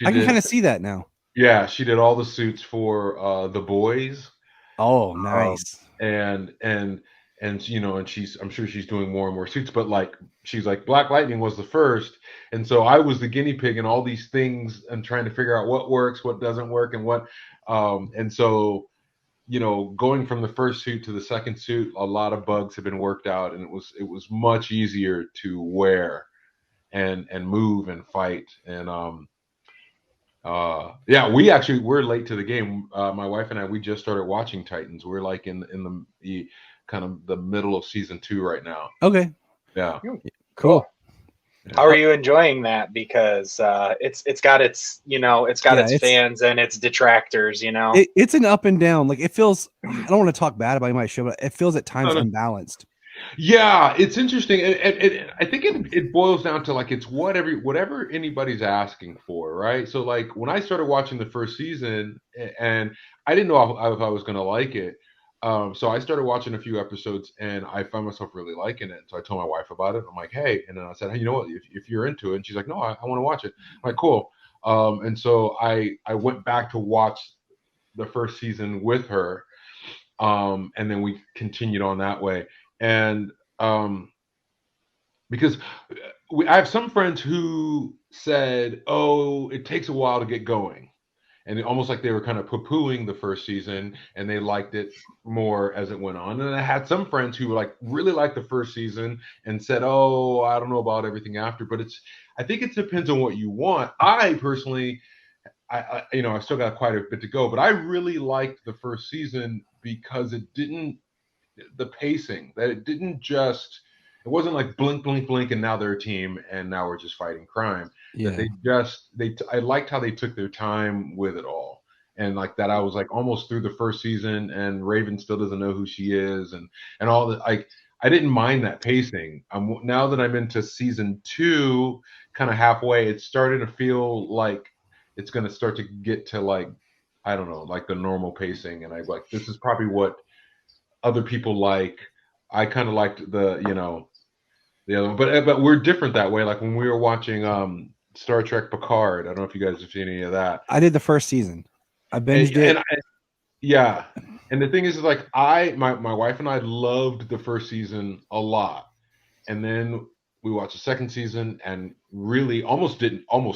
I can kind of see that now. Yeah, she did all the suits for The Boys. Oh, nice. And you know, and I'm sure she's doing more and more suits, but like she's like Black Lightning was the first, and so I was the guinea pig in all these things and trying to figure out what works, what doesn't work, and what and so you know, going from the first suit to the second suit, a lot of bugs have been worked out, and it was much easier to wear and move and fight. And yeah, we're late to the game. My wife and I, we just started watching Titans. We're like in the kind of the middle of season 2 right now. Okay. Yeah. Cool. How are you enjoying that? Because it's got its, you know, it's fans and its detractors, you know. It's an up and down. Like it feels. I don't want to talk bad about my show, but it feels at times unbalanced. Yeah, it's interesting, and I think it boils down to like it's whatever anybody's asking for, right? So like when I started watching the first season, and I didn't know if I was going to like it, so I started watching a few episodes, and I found myself really liking it. So I told my wife about it. I'm like, hey, and then I said, hey, you know what? If you're into it, and she's like, no, I want to watch it. I'm like, cool. And so I went back to watch the first season with her, and then we continued on that way. And because I have some friends who said, "Oh, it takes a while to get going," and almost like they were kind of poo-pooing the first season, and they liked it more as it went on. And I had some friends who like really liked the first season and said, "Oh, I don't know about everything after." But I think it depends on what you want. I personally, I you know, I still got quite a bit to go, but I really liked the first season because the pacing, that it wasn't like blink blink blink and now they're a team and now we're just fighting crime. Yeah. I liked how they took their time with it all, and like that I was like almost through the first season and Raven still doesn't know who she is, and all that. Like I didn't mind that pacing. Now that I'm into season 2 kind of halfway, it's starting to feel like it's going to start to get to like, I don't know, like the normal pacing, and I like this is probably what other people like. I kind of liked the, you know, the other one, but we're different that way. Like when we were watching Star Trek Picard, I don't know if you guys have seen any of that. I did the first season. I binged it. Yeah, and the thing is like my wife and I loved the first season a lot, and then we watched the second season and really almost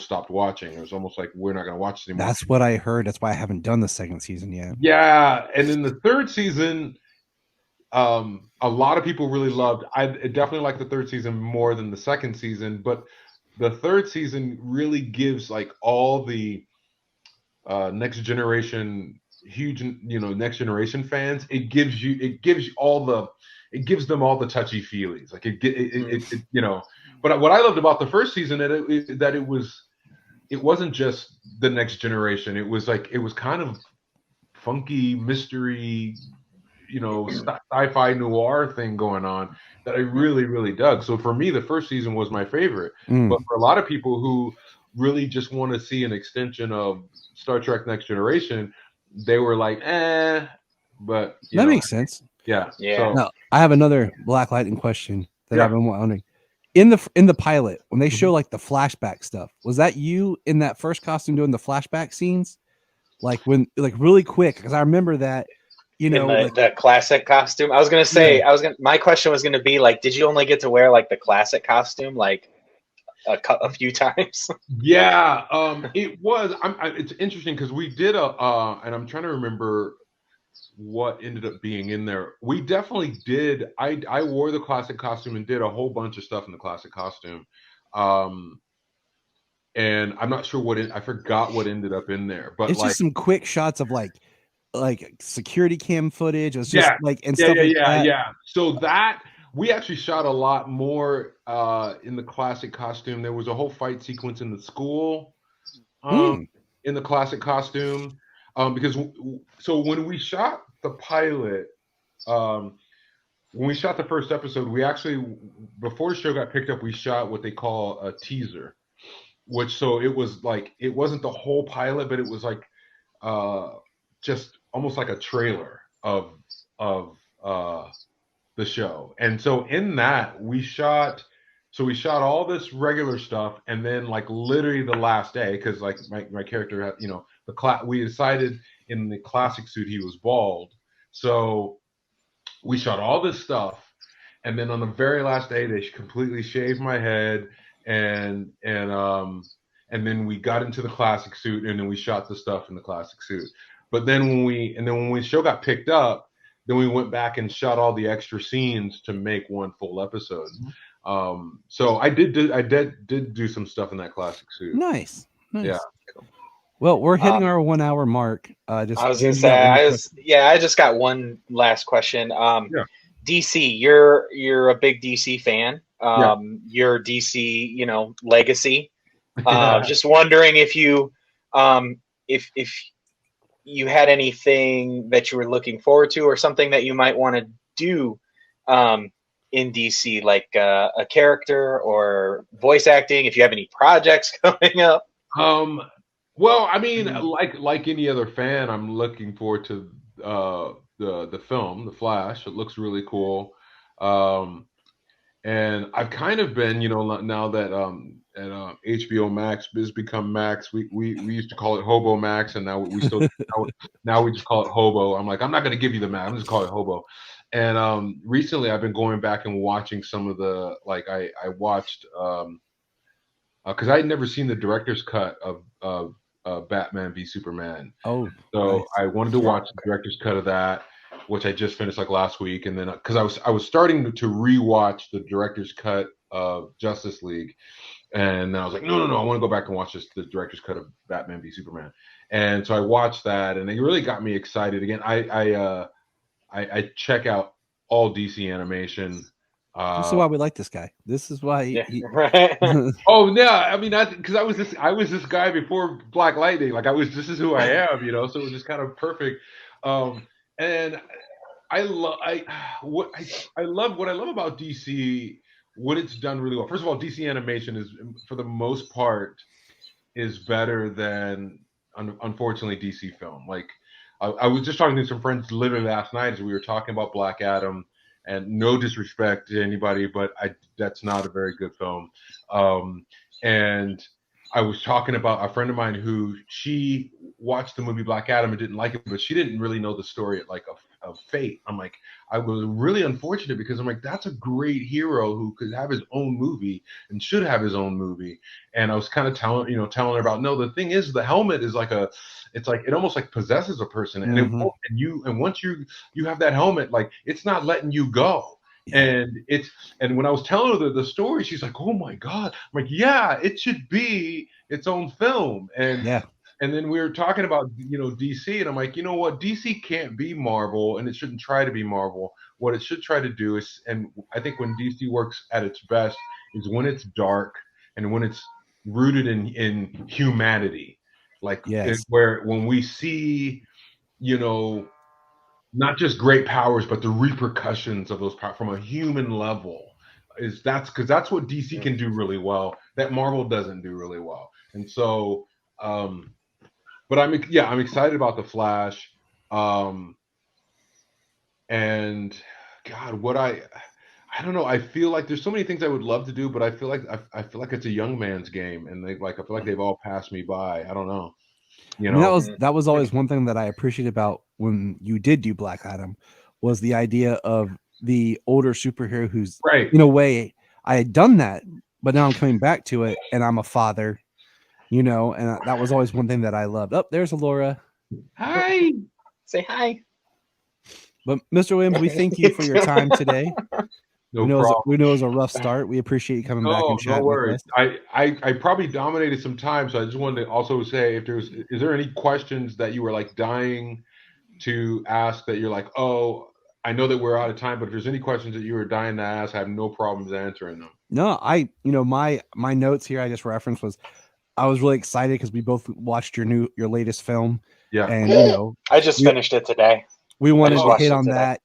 stopped watching. It was almost like we're not going to watch it anymore. That's what I heard. That's why I haven't done the second season yet. Yeah, and then the third season, a lot of people really loved. I definitely like the third season more than the second season, but the third season really gives like all the next generation next generation fans. It gives them all the touchy feelies. Like it you know. But what I loved about the first season that it wasn't just the next generation. It was kind of funky mystery, you know, sci-fi noir thing going on that I really, really dug. So for me, the first season was my favorite. But for a lot of people who really just want to see an extension of Star Trek Next Generation, they were like, but that makes sense. Yeah. So, now, I have another Black Lightning question that I've been wondering. In the pilot, when they show like the flashback stuff, was that you in that first costume doing the flashback scenes? Like when, like really quick, because I remember that, you know, the classic costume. I was gonna say, my question was gonna be like, did you only get to wear like the classic costume like a few times? Yeah, it was. It's interesting because we did and I'm trying to remember what ended up being in there. We definitely did. I wore the classic costume and did a whole bunch of stuff in the classic costume. And I'm not sure I forgot what ended up in there, but it's like just some quick shots of like security cam footage. It's just stuff like that. Yeah. So that we actually shot a lot more in the classic costume. There was a whole fight sequence in the school in the classic costume. Because so when we shot the pilot, when we shot the first episode, we actually, before the show got picked up, we shot what they call a teaser, which, so it was like, it wasn't the whole pilot, but it was like just almost like a trailer of the show. And so in that we shot all this regular stuff, and then like literally the last day, because like my character had, we decided in the classic suit he was bald. So we shot all this stuff, and then on the very last day they completely shaved my head, and then we got into the classic suit, and then we shot the stuff in the classic suit. But then when the show got picked up, then we went back and shot all the extra scenes to make one full episode. So I did do some stuff in that classic suit. Nice. Yeah. Well, we're hitting our 1 hour mark. I was gonna say, I just got one last question. DC, you're a big DC fan. Your DC, legacy. Just wondering if you had anything that you were looking forward to, or something that you might want to do in DC, like a character or voice acting, if you have any projects coming up. Well, I mean, like any other fan, I'm looking forward to the film, The Flash. It looks really cool. And I've kind of been, now that HBO Max has become Max. We used to call it Hobo Max, and now we still now we just call it Hobo. I'm like, I'm not going to give you the Max. I'm just call it Hobo. And recently, I've been going back and watching some of the I watched because I had never seen the director's cut of Batman v Superman. Oh, so nice. I wanted to watch the director's cut of that, which I just finished last week, and then because I was starting to rewatch the director's cut of Justice League, and then I was like, no, I want to go back and watch the director's cut of Batman v Superman, and so I watched that, and it really got me excited again. I check out all DC animation. This is why we like this guy. This is why. Right. Oh yeah, I mean because I was this guy before Black Lightning. This is who I am, So it was just kind of perfect. And what I love about DC, what it's done really well. First of all, DC animation is, for the most part, is better than unfortunately DC film. I was just talking to some friends literally last night as we were talking about Black Adam. And no disrespect to anybody, but that's not a very good film. And I was talking about a friend of mine who she watched the movie Black Adam and didn't like it, but she didn't really know the story of Fate. I'm like, I was really unfortunate because I'm like, that's a great hero who could have his own movie and should have his own movie. And I was kind of telling her about, no, the thing is, the helmet is it almost like possesses a person, and and once you have that helmet, it's not letting you go. Yeah. And when I was telling her the story, she's like, oh my God. I'm like, yeah, it should be its own film. And then we were talking about DC, and I'm like, you know what, DC can't be Marvel, and it shouldn't try to be Marvel. What it should try to do is, and I think when DC works at its best is when it's dark and when it's rooted in humanity. Where when we see, not just great powers, but the repercussions of those powers from a human level, because that's what DC can do really well that Marvel doesn't do really well. And so, but I'm excited about the Flash, and God, I don't know. I feel like there's so many things I would love to do, but I feel like it's a young man's game, and I feel like they've all passed me by. I don't know. That was always one thing that I appreciated about when you did do Black Adam, was the idea of the older superhero who's right. In a way, I had done that, but now I'm coming back to it, and I'm a father, and that was always one thing that I loved. Oh, there's Alora. Hi. Say hi. But Mr. Williams, we thank you for your time today. No problem. We know it was a rough start. We appreciate you coming back and chatting. No worries. I probably dominated some time, so I just wanted to also say, is there any questions that you were dying to ask that you're like, oh, I know that we're out of time, but if there's any questions that you were dying to ask, I have no problems answering them. No, my notes here I just referenced was I was really excited because we both watched your latest film. Yeah. And I just finished it today. We wanted to hit on that,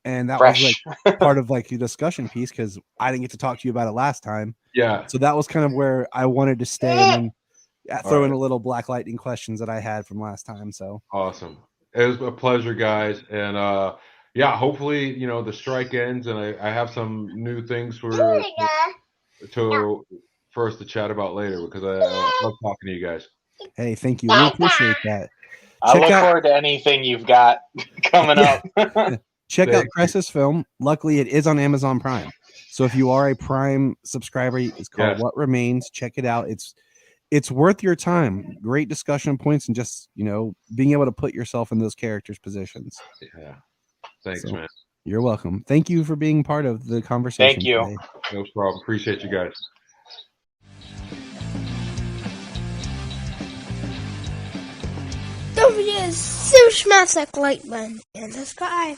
and that was part of the discussion piece because I didn't get to talk to you about it last time. Yeah. So that was kind of where I wanted to stay and then throw in a little Black Lightning questions that I had from last time. So awesome. It was a pleasure, guys. And yeah, hopefully, the strike ends and I have some new things for us to chat about later, because I love talking to you guys. Hey, thank you. We appreciate that. I look forward to anything you've got coming up. Check out Cress's film. Luckily, it is on Amazon Prime. So if you are a Prime subscriber, it's called What Remains. Check it out. It's worth your time. Great discussion points, and just being able to put yourself in those characters' positions. Yeah. Thanks, man. You're welcome. Thank you for being part of the conversation. Thank you. Today. No problem. Appreciate you guys. Don't forget to smash that like button and subscribe.